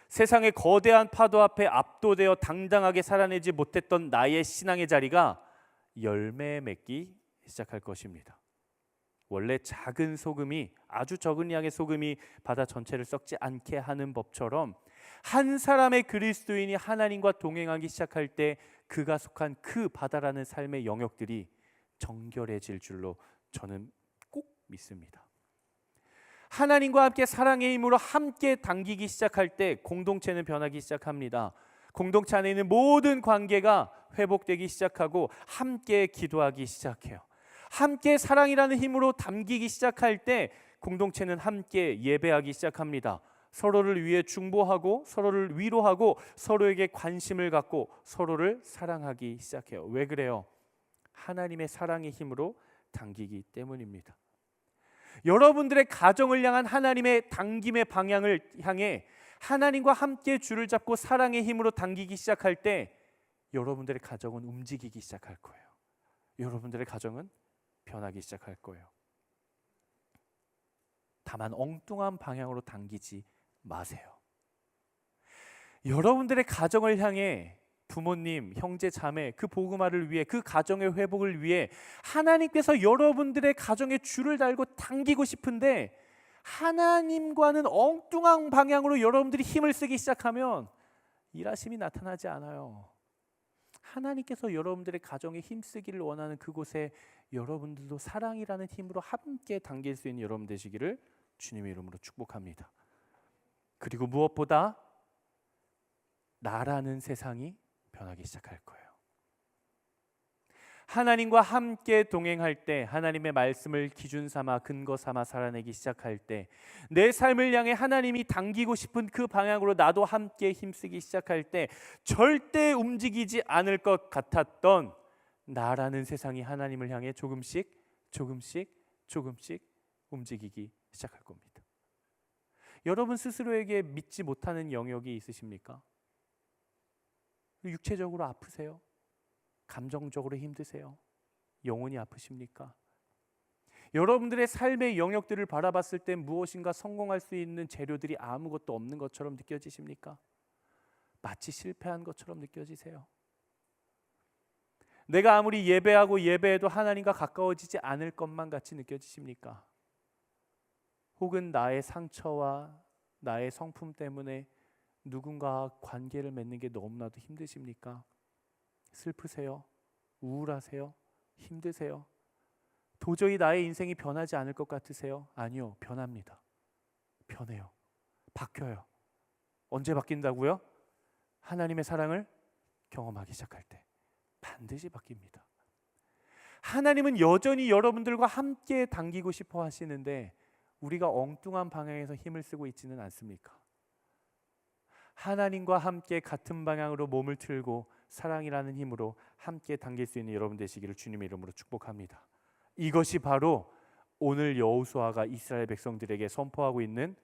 세상의 거대한 파도 앞에 압도되어 당당하게 살아내지 못했던 나의 신앙의 자리가 열매 맺기 시작할 것입니다. 원래 작은 소금이, 아주 적은 양의 소금이 바다 전체를 썩지 않게 하는 법처럼 한 사람의 그리스도인이 하나님과 동행하기 시작할 때 그가 속한 그 바다라는 삶의 영역들이 정결해질 줄로 저는 꼭 믿습니다. 하나님과 함께 사랑의 힘으로 함께 당기기 시작할 때 공동체는 변하기 시작합니다. 공동체 안에 있는 모든 관계가 회복되기 시작하고 함께 기도하기 시작해요. 함께 사랑이라는 힘으로 담기기 시작할 때 공동체는 함께 예배하기 시작합니다. 서로를 위해 중보하고 서로를 위로하고 서로에게 관심을 갖고 서로를 사랑하기 시작해요. 왜 그래요? 하나님의 사랑의 힘으로 당기기 때문입니다. 여러분들의 가정을 향한 하나님의 당김의 방향을 향해 하나님과 함께 줄을 잡고 사랑의 힘으로 당기기 시작할 때 여러분들의 가정은 움직이기 시작할 거예요. 여러분들의 가정은 변하기 시작할 거예요. 다만 엉뚱한 방향으로 당기지 마세요. 여러분들의 가정을 향해 부모님, 형제, 자매 그 복음화를 위해, 그 가정의 회복을 위해 하나님께서 여러분들의 가정에 줄을 달고 당기고 싶은데 하나님과는 엉뚱한 방향으로 여러분들이 힘을 쓰기 시작하면 일하심이 나타나지 않아요. 하나님께서 여러분들의 가정에 힘쓰기를 원하는 그곳에 여러분들도 사랑이라는 힘으로 함께 당길 수 있는 여러분 되시기를 주님의 이름으로 축복합니다. 그리고 무엇보다 나라는 세상이 변하기 시작할 거예요. 하나님과 함께 동행할 때, 하나님의 말씀을 기준 삼아 근거 삼아 살아내기 시작할 때, 내 삶을 향해 하나님이 당기고 싶은 그 방향으로 나도 함께 힘쓰기 시작할 때 절대 움직이지 않을 것 같았던 나라는 세상이 하나님을 향해 조금씩 움직이기 시작할 겁니다. 여러분 스스로에게 믿지 못하는 영역이 있으십니까? 육체적으로 아프세요? 감정적으로 힘드세요? 영혼이 아프십니까? 여러분들의 삶의 영역들을 바라봤을 때 무엇인가 성공할 수 있는 재료들이 아무것도 없는 것처럼 느껴지십니까? 마치 실패한 것처럼 느껴지세요? 내가 아무리 예배하고 예배해도 하나님과 가까워지지 않을 것만 같이 느껴지십니까? 혹은 나의 상처와 나의 성품 때문에 누군가와 관계를 맺는 게 너무나도 힘드십니까? 슬프세요? 우울하세요? 힘드세요? 도저히 나의 인생이 변하지 않을 것 같으세요? 아니요, 변합니다. 변해요. 바뀌어요. 언제 바뀐다고요? 하나님의 사랑을 경험하기 시작할 때 반드시 바뀝니다. 하나님은 여전히 여러분들과 함께 당기고 싶어 하시는데 우리가 엉뚱한 방향에서 힘을 쓰고 있지는 않습니까? 하나님과 함께 같은 방향으로 몸을 틀고 사랑이라는 힘으로 함께 당길 수 있는 여러분 되시기를 주님의 이름으로 축복합니다. 이것이 바로 오늘 여호수아가 이스라엘 백성들에게 선포하고 있는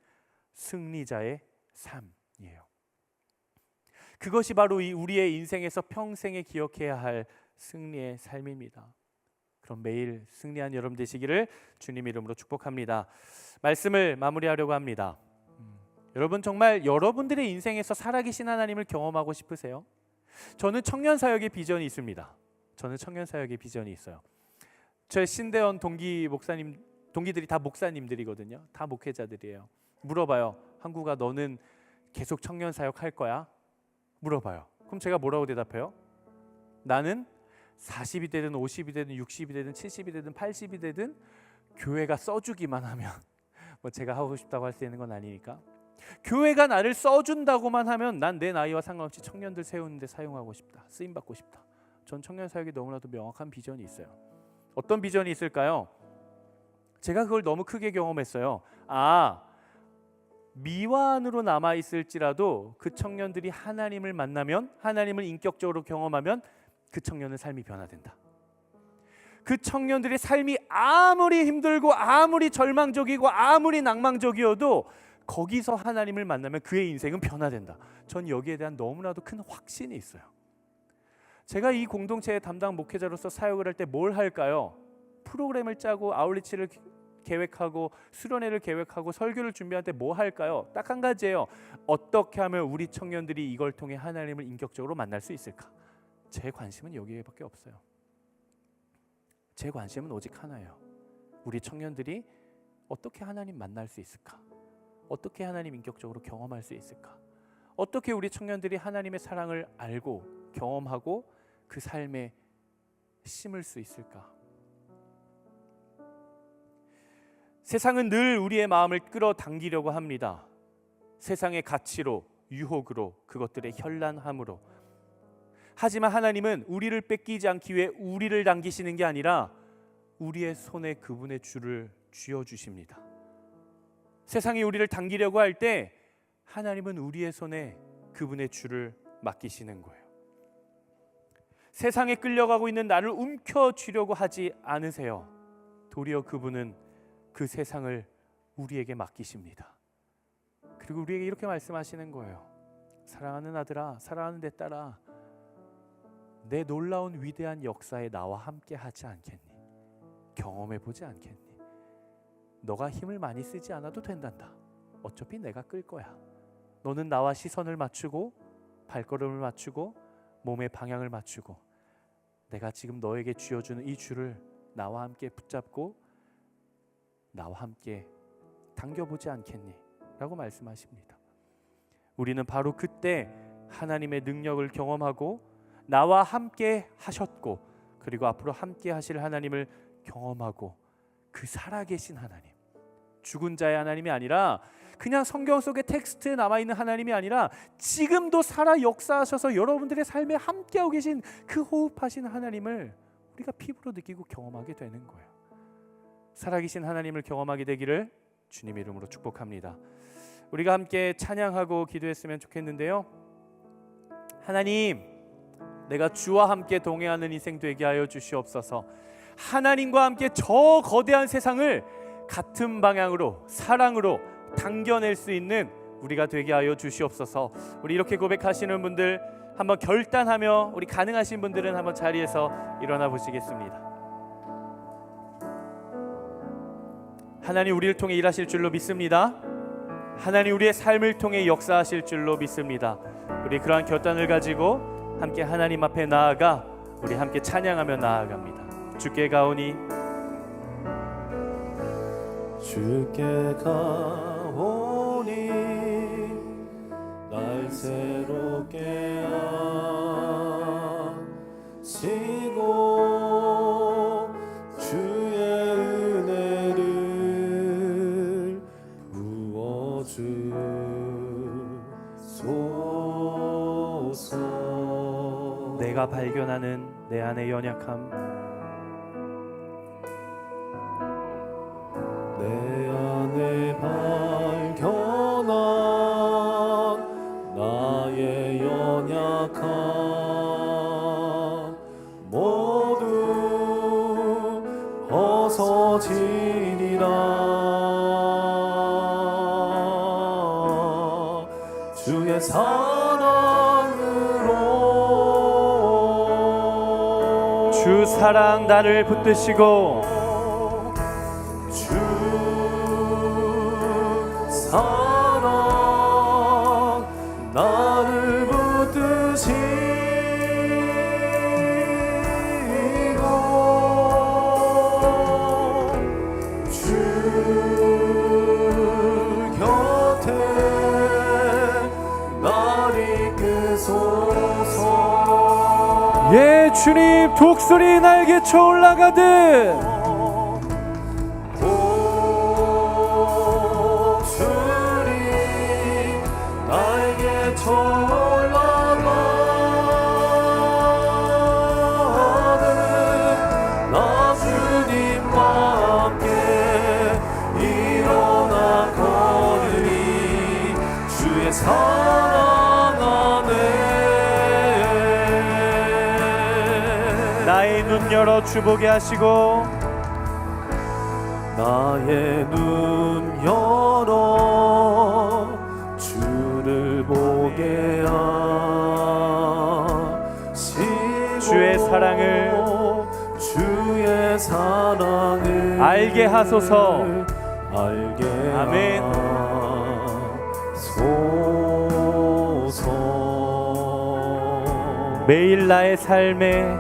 승리자의 삶이에요. 그것이 바로 우리의 인생에서 평생에 기억해야 할 승리의 삶입니다. 그럼 매일 승리한 여러분 되시기를 주님 이름으로 축복합니다. 말씀을 마무리하려고 합니다. 여러분 정말 여러분들의 인생에서 살아계신 하나님을 경험하고 싶으세요? 저는 청년 사역의 비전이 있습니다. 저는 청년 사역의 비전이 있어요. 제 신대원 동기들이 다 목사님들이거든요. 다 목회자들이에요. 물어봐요. 한국아, 너는 계속 청년 사역 할 거야? 물어봐요. 그럼 제가 뭐라고 대답해요? 나는 40이 되든 50이 되든 60이 되든 70이 되든 80이 되든 교회가 써주기만 하면 뭐 제가 하고 싶다고 할 수 있는 건 아니니까 교회가 나를 써준다고만 하면 난 내 나이와 상관없이 청년들 세우는데 사용하고 싶다. 쓰임받고 싶다. 전 청년 사역에 너무나도 명확한 비전이 있어요. 어떤 비전이 있을까요? 제가 그걸 너무 크게 경험했어요. 미완으로 남아있을지라도 그 청년들이 하나님을 만나면, 하나님을 인격적으로 경험하면 그 청년의 삶이 변화된다. 그 청년들의 삶이 아무리 힘들고 아무리 절망적이고 아무리 낭망적이어도 거기서 하나님을 만나면 그의 인생은 변화된다. 전 여기에 대한 너무나도 큰 확신이 있어요. 제가 이 공동체의 담당 목회자로서 사역을 할 때 뭘 할까요? 프로그램을 짜고 아울리치를 계획하고 수련회를 계획하고 설교를 준비할 때 뭐 할까요? 딱 한 가지예요. 어떻게 하면 우리 청년들이 이걸 통해 하나님을 인격적으로 만날 수 있을까? 제 관심은 여기에밖에 없어요. 제 관심은 오직 하나예요. 우리 청년들이 어떻게 하나님 만날 수 있을까? 어떻게 하나님 인격적으로 경험할 수 있을까? 어떻게 우리 청년들이 하나님의 사랑을 알고 경험하고 그 삶에 심을 수 있을까? 세상은 늘 우리의 마음을 끌어당기려고 합니다. 세상의 가치로, 유혹으로, 그것들의 현란함으로. 하지만 하나님은 우리를 뺏기지 않기 위해 우리를 당기시는 게 아니라 우리의 손에 그분의 줄을 쥐어주십니다. 세상이 우리를 당기려고 할 때 하나님은 우리의 손에 그분의 줄을 맡기시는 거예요. 세상에 끌려가고 있는 나를 움켜쥐려고 하지 않으세요. 도리어 그분은 그 세상을 우리에게 맡기십니다. 그리고 우리에게 이렇게 말씀하시는 거예요. 사랑하는 아들아, 사랑하는 내 딸아, 내 놀라운 위대한 역사에 나와 함께 하지 않겠니? 경험해보지 않겠니? 너가 힘을 많이 쓰지 않아도 된단다. 어차피 내가 끌 거야. 너는 나와 시선을 맞추고 발걸음을 맞추고 몸의 방향을 맞추고 내가 지금 너에게 쥐어주는 이 줄을 나와 함께 붙잡고 나와 함께 당겨보지 않겠니? 라고 말씀하십니다. 우리는 바로 그때 하나님의 능력을 경험하고 나와 함께 하셨고 그리고 앞으로 함께 하실 하나님을 경험하고 그 살아계신 하나님, 죽은 자의 하나님이 아니라 그냥 성경 속에 텍스트에 남아있는 하나님이 아니라 지금도 살아 역사하셔서 여러분들의 삶에 함께하고 계신 그 호흡하신 하나님을 우리가 피부로 느끼고 경험하게 되는 거예요. 살아계신 하나님을 경험하게 되기를 주님의 이름으로 축복합니다. 우리가 함께 찬양하고 기도했으면 좋겠는데요. 하나님, 내가 주와 함께 동행하는 인생 되게 하여 주시옵소서. 하나님과 함께 저 거대한 세상을 같은 방향으로 사랑으로 당겨낼 수 있는 우리가 되게 하여 주시옵소서. 우리 이렇게 고백하시는 분들 한번 결단하며 우리 가능하신 분들은 한번 자리에서 일어나 보시겠습니다. 하나님 우리를 통해 일하실 줄로 믿습니다. 하나님 우리의 삶을 통해 역사하실 줄로 믿습니다. 우리 그러한 결단을 가지고 함께 하나님 앞에 나아가 우리 함께 찬양하며 나아갑니다. 주께 가오니 주께 가오니 날 새롭게 하시고 주의 은혜를 부어주소서. 내가 발견하는 내 안의 연약함, 내 안에 발견한 나의 연약함 모두 벗어지리라. 주의 사랑으로 주 사랑 나를 붙드시고 주 사랑 나를 붙드시고 주 곁에 날 이끄소서. 예 주님 독수리 날개쳐 올라가듯 나 주님과 함께 일어나 걸으리. 주의 사랑 안에 나의 눈 열어 주 보게 하시고 나의 눈 열어 주를 보게 하시고 주의 사랑을 주의 사랑을 알게 하소서. 알게 아멘. 하소서. 매일 나의 삶에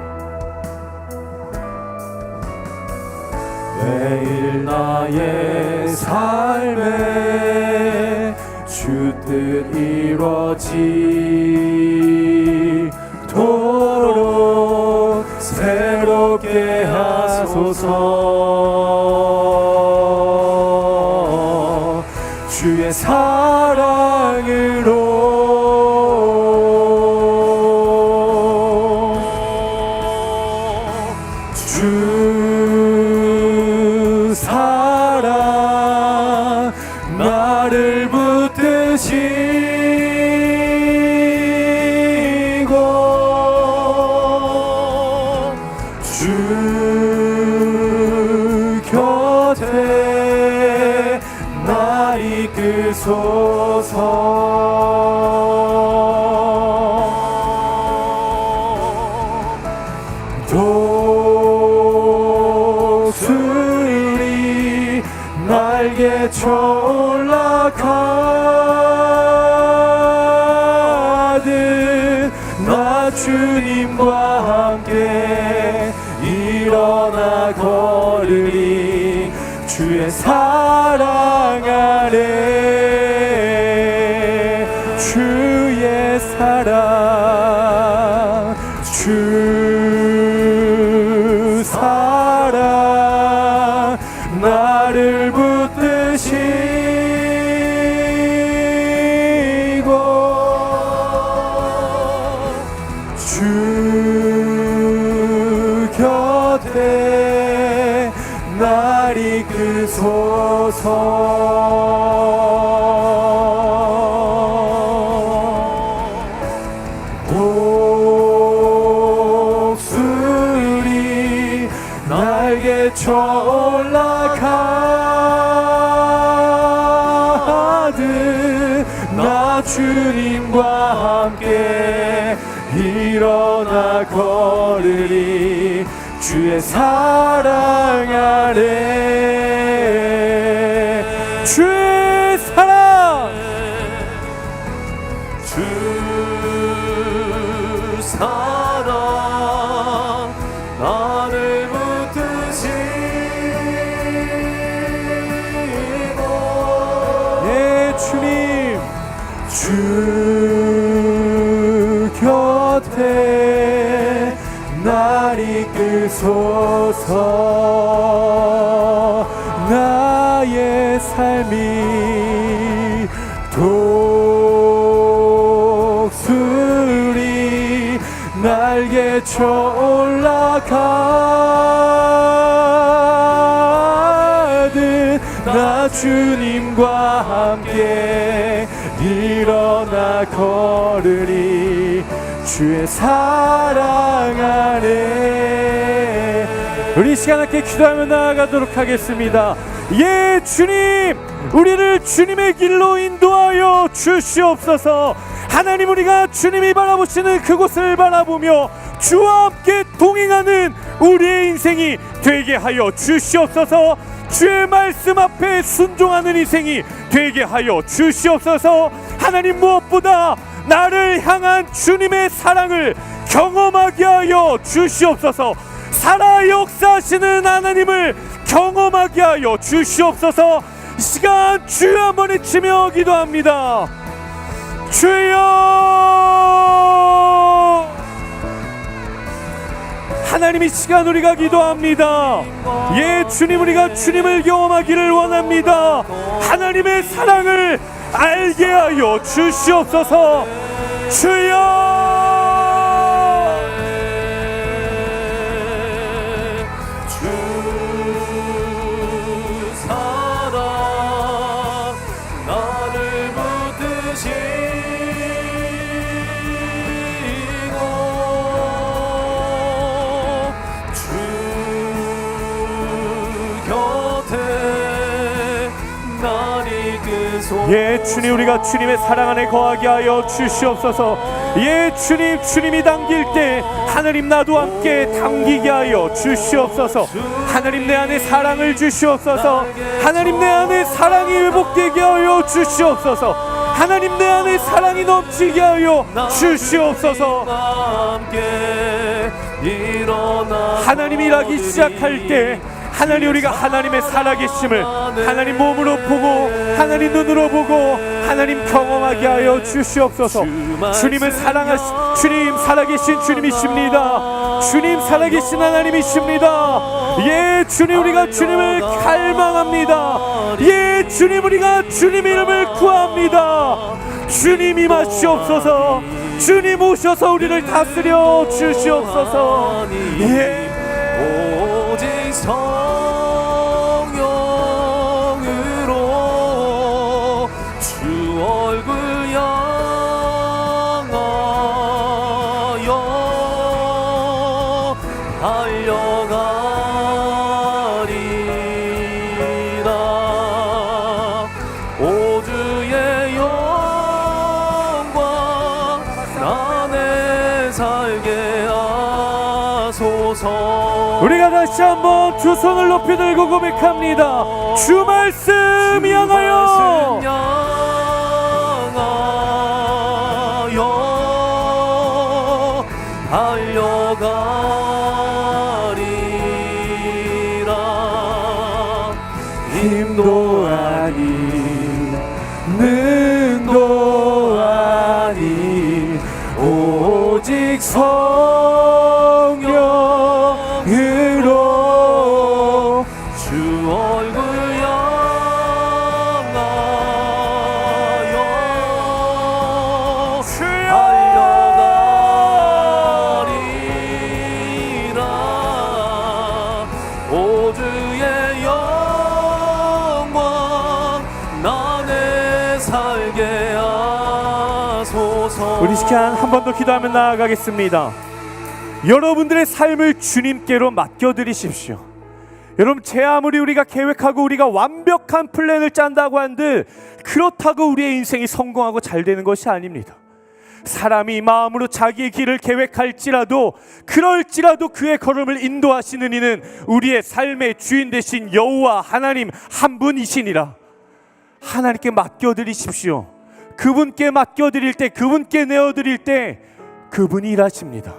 매일 나의 삶에 주 뜻 이루어지도록 새롭게 하소서. 주의 사랑으로 주 사랑 나를 붙드시고 주 곁에 나 이끄소서. 독수리 날개쳐 올라가듯 나 주님과 함께 일어나 걸으리. 주의 사랑 아래 주의 사랑 주 사랑 나를 붙드시고 주 곁에 날 이끄소서. 독수리 날개쳐 올라가듯 나 주님과 함께 일어나 걸으리. 주의 사랑 아래 주의 사랑 주 사랑 주 곁에 날 이끄소서. 나의 삶이 독수리 날개쳐 올라가듯 나 주님과 함께 일어나 걸으리. 주의 사랑 안에. 우리 시간 함께 기도하며 나아가도록 하겠습니다. 예, 주님, 우리를 주님의 길로 인도하여 주시옵소서. 하나님, 우리가 주님이 바라보시는 그곳을 바라보며 주와 함께 동행하는 우리의 인생이 되게 하여 주시옵소서. 주의 말씀 앞에 순종하는 인생이 되게 하여 주시옵소서. 하나님, 무엇보다 나를 향한 주님의 사랑을 경험하게 하여 주시옵소서. 살아 역사하시는 하나님을 경험하게 하여 주시옵소서. 이 시간 주여 한번 외치며 기도합니다. 주여. 하나님, 이 시간 우리가 기도합니다. 예, 주님, 우리가 주님을 경험하기를 원합니다. 하나님의 사랑을 알게 하여 주시옵소서. 주여. 주 사랑 나를 붙드시고 주 곁에 날 이끄소서. 예, 주님, 우리가 주님의 사랑 안에 거하게 하여 주시옵소서. 예, 주님, 주님이 당길 때 하나님 나도 함께 당기게 하여 주시옵소서. 하나님, 내 안에 사랑을 주시옵소서. 하나님, 내 안에 사랑이 회복되게 하여 주시옵소서. 하나님, 내 안에 사랑이 넘치게 하여 주시옵소서. 하나님, 일하기 시작할 때 하나님, 우리가 하나님의 살아계심을 하나님 몸으로 보고 하나님 눈으로 보고 하나님 경험하게 하여 주시옵소서. 주님은 주님 살아계신 주님이십니다. 주님 살아계신 하나님이십니다. 예, 주님, 우리가 주님을 갈망합니다. 예, 주님, 우리가 주님 이름을 구합니다. 주님 임하시옵소서. 주님 오셔서 우리를 다스려 주시옵소서. 예, 오직 성령으로 주 얼굴 향하여 달려가리라. 오 주의 영광 안에 살게 하소서. 우리가 다시 한번 두 손을 높이 들고 고백합니다. 주 말씀 향하여 달려가리라. 힘도 아닌 능도 아닌 오직 성령으로 주 얼굴 향하여 달려가리라. 오 주의 영광 나에 살게 하소서. 우리 시간 한 번 더 기도하며 나아가겠습니다. 여러분들의 삶을 주님께로 맡겨드리십시오. 여러분, 제 아무리 우리가 계획하고 우리가 완벽한 플랜을 짠다고 한들 그렇다고 우리의 인생이 성공하고 잘 되는 것이 아닙니다. 사람이 마음으로 자기의 길을 계획할지라도 그럴지라도 그의 걸음을 인도하시는 이는 우리의 삶의 주인 되신 여호와 하나님 한 분이시니라. 하나님께 맡겨드리십시오. 그분께 맡겨드릴 때, 그분께 내어드릴 때 그분이 일하십니다.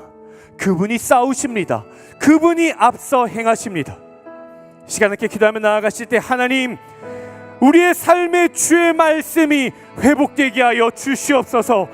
그분이 싸우십니다. 그분이 앞서 행하십니다. 시간 함께 기도하며 나아가실 때 하나님, 우리의 삶의 주의 말씀이 회복되게 하여 주시옵소서.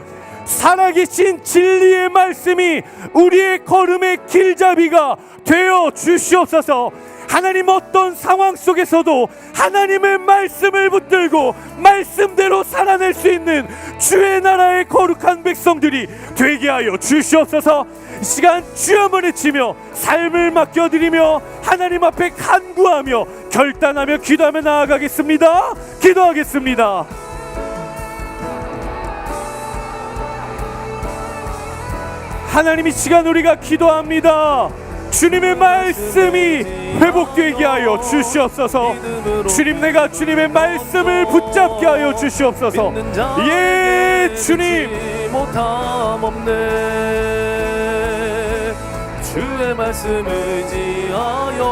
살아계신 진리의 말씀이 우리의 걸음의 길잡이가 되어 주시옵소서. 하나님, 어떤 상황 속에서도 하나님의 말씀을 붙들고 말씀대로 살아낼 수 있는 주의 나라의 거룩한 백성들이 되게 하여 주시옵소서. 이 시간 주여만 외치며 삶을 맡겨드리며 하나님 앞에 간구하며 결단하며 기도하며 나아가겠습니다. 기도하겠습니다. 하나님, 이 시간 우리가 기도합니다. 주님의 말씀이 회복되게 하여 주시옵소서. 주님, 내가 주님의 말씀을 붙잡게 하여 주시옵소서. 예, 주님. 못함 없네. 주의 말씀 의지하여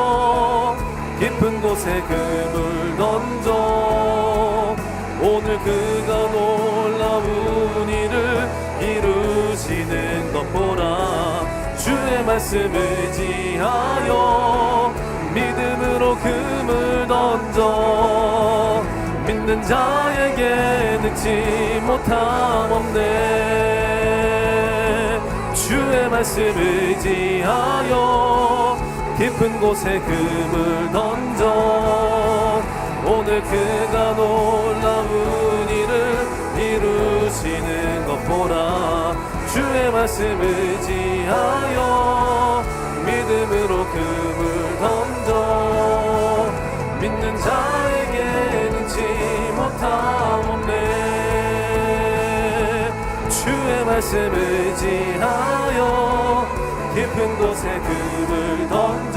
깊은 곳에 금을 던져 오늘 그가 놀라운 일을 이루시는 것 보라. 주의 말씀 의지하여 믿음으로 금을 던져 믿는 자에게 능치 못함 없네. 주의 말씀 의지하여 깊은 곳에 금을 던져 오늘 그가 놀라운 일을 이루시는 것 보라. 주의 말씀 의지하여 믿음으로 금을 던져 믿는 자에게 능치 못함 없네. 주의 말씀 의지하여 깊은 곳에 금을 던져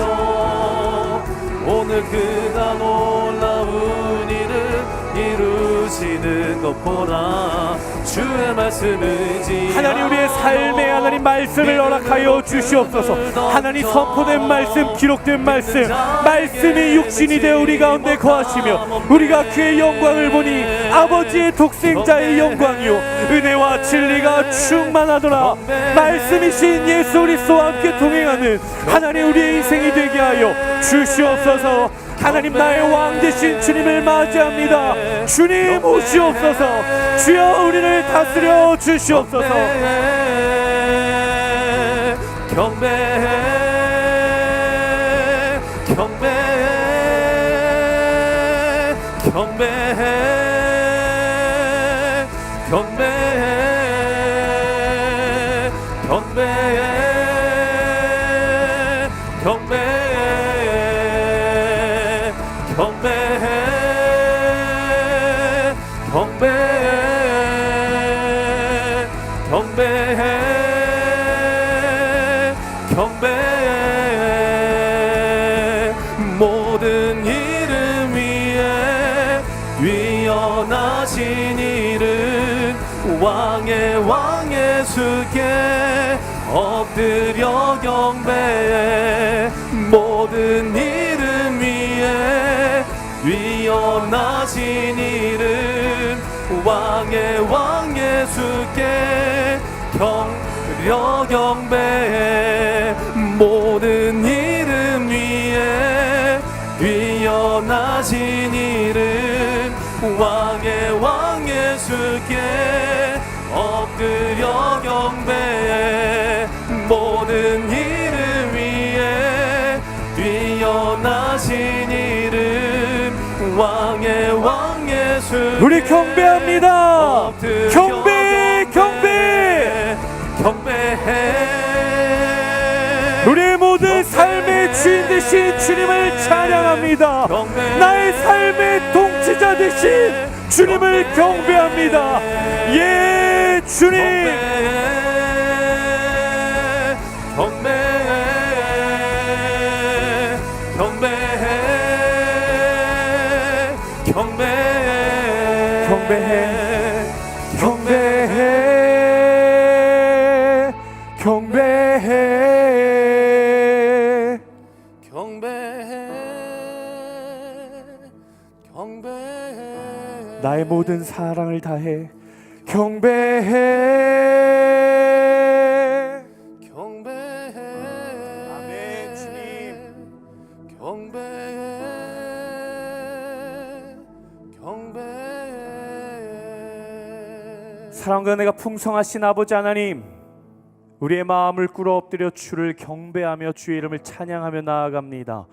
오늘 그가 놀라운 일을 이루시는 것 보라. 주의 말씀 의지하여 하나님, 우리의 삶에 하나님 말씀을 허락하여 주시옵소서. 하나님, 선포된 말씀, 기록된 말씀, 말씀이 육신이 되어 우리 가운데 거하시며 우리가 그의 영광을 보니 아버지의 독생자의 영광이요 은혜와 진리가 충만하더라. 말씀이신 예수 그리스도와 함께 동행하는 하나님, 우리의 인생이 되게 하여 주시옵소서. 하나님, 나의 왕 되신 주님을 맞이합니다. 주님 오시옵소서. 주여, 우리를 다스려 주시옵소서. 경배해 경배해 경배해 경배해 경배해 경배해 경배해 경배해 경배해 경배해 모든 이름 위에 위엄하신 이름 왕의 수께 엎드려 경배해 모든 이름 위에 위엄하신 이름 왕의 수께 경려 경배해 모든 이름 위에 위엄하신 이름 왕의 수께 엎드려 경배해 모든 이름 위에 위엄하신 이름 왕의 수께 우리 경배합니다. 경배, 경배. 경배해 우리의 모든 삶의 주인 되신 주님을 찬양합니다. 나의 삶의 통치자 되신 주님을 경배합니다. 예, 주님. 경배해 경배해 경배해 경배해 경배해 경배해 경배해 나의 모든 사랑을 다해 경배해 경배해 아멘. 주님. 경배해 사랑과 은혜가 풍성하신 아버지 하나님, 우리의 마음을 꿇어 엎드려 주를 경배하며 주의 이름을 찬양하며 나아갑니다.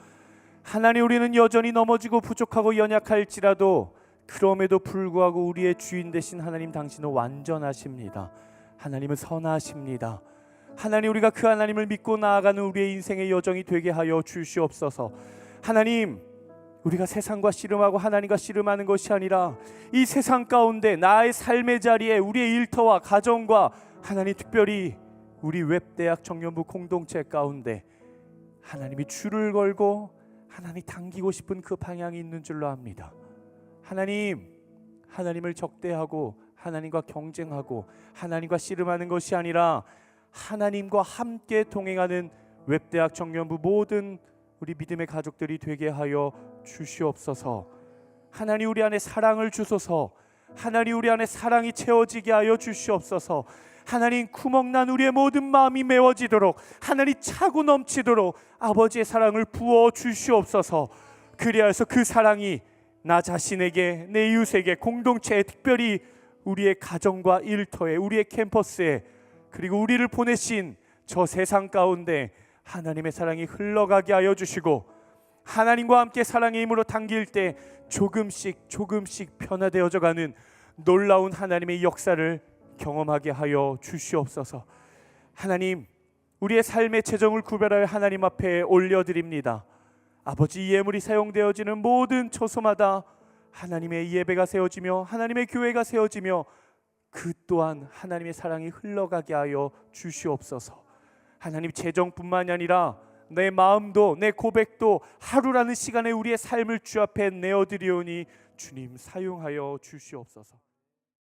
하나님, 우리는 여전히 넘어지고 부족하고 연약할지라도 그럼에도 불구하고 우리의 주인 되신 하나님 당신은 완전하십니다. 하나님은 선하십니다. 하나님, 우리가 그 하나님을 믿고 나아가는 우리의 인생의 여정이 되게 하여 주시옵소서. 하나님, 우리가 세상과 씨름하고 하나님과 씨름하는 것이 아니라 이 세상 가운데 나의 삶의 자리에 우리의 일터와 가정과 하나님, 특별히 우리 웹대학 청년부 공동체 가운데 하나님이 줄을 걸고 하나님 당기고 싶은 그 방향이 있는 줄로 압니다. 하나님, 하나님을 적대하고 하나님과 경쟁하고 하나님과 씨름하는 것이 아니라 하나님과 함께 동행하는 웹대학 청년부 모든 우리 믿음의 가족들이 되게 하여 주시옵소서. 하나님, 우리 안에 사랑을 주소서. 하나님, 우리 안에 사랑이 채워지게 하여 주시옵소서. 하나님, 구멍난 우리의 모든 마음이 메워지도록, 하나님 차고 넘치도록 아버지의 사랑을 부어 주시옵소서. 그리하여서 그 사랑이 나 자신에게, 내 이웃에게, 공동체에, 특별히 우리의 가정과 일터에, 우리의 캠퍼스에, 그리고 우리를 보내신 저 세상 가운데 하나님의 사랑이 흘러가게 하여 주시고, 하나님과 함께 사랑의 힘으로 당길 때 조금씩 변화되어져 가는 놀라운 하나님의 역사를 경험하게 하여 주시옵소서. 하나님, 우리의 삶의 재정을 구별하여 하나님 앞에 올려드립니다. 아버지, 이 예물이 사용되어지는 모든 처소마다 하나님의 예배가 세워지며 하나님의 교회가 세워지며 그 또한 하나님의 사랑이 흘러가게 하여 주시옵소서. 하나님, 재정뿐만이 아니라 내 마음도, 내 고백도 하루라는 시간에 우리의 삶을 주 앞에 내어드리오니 주님 사용하여 주시옵소서.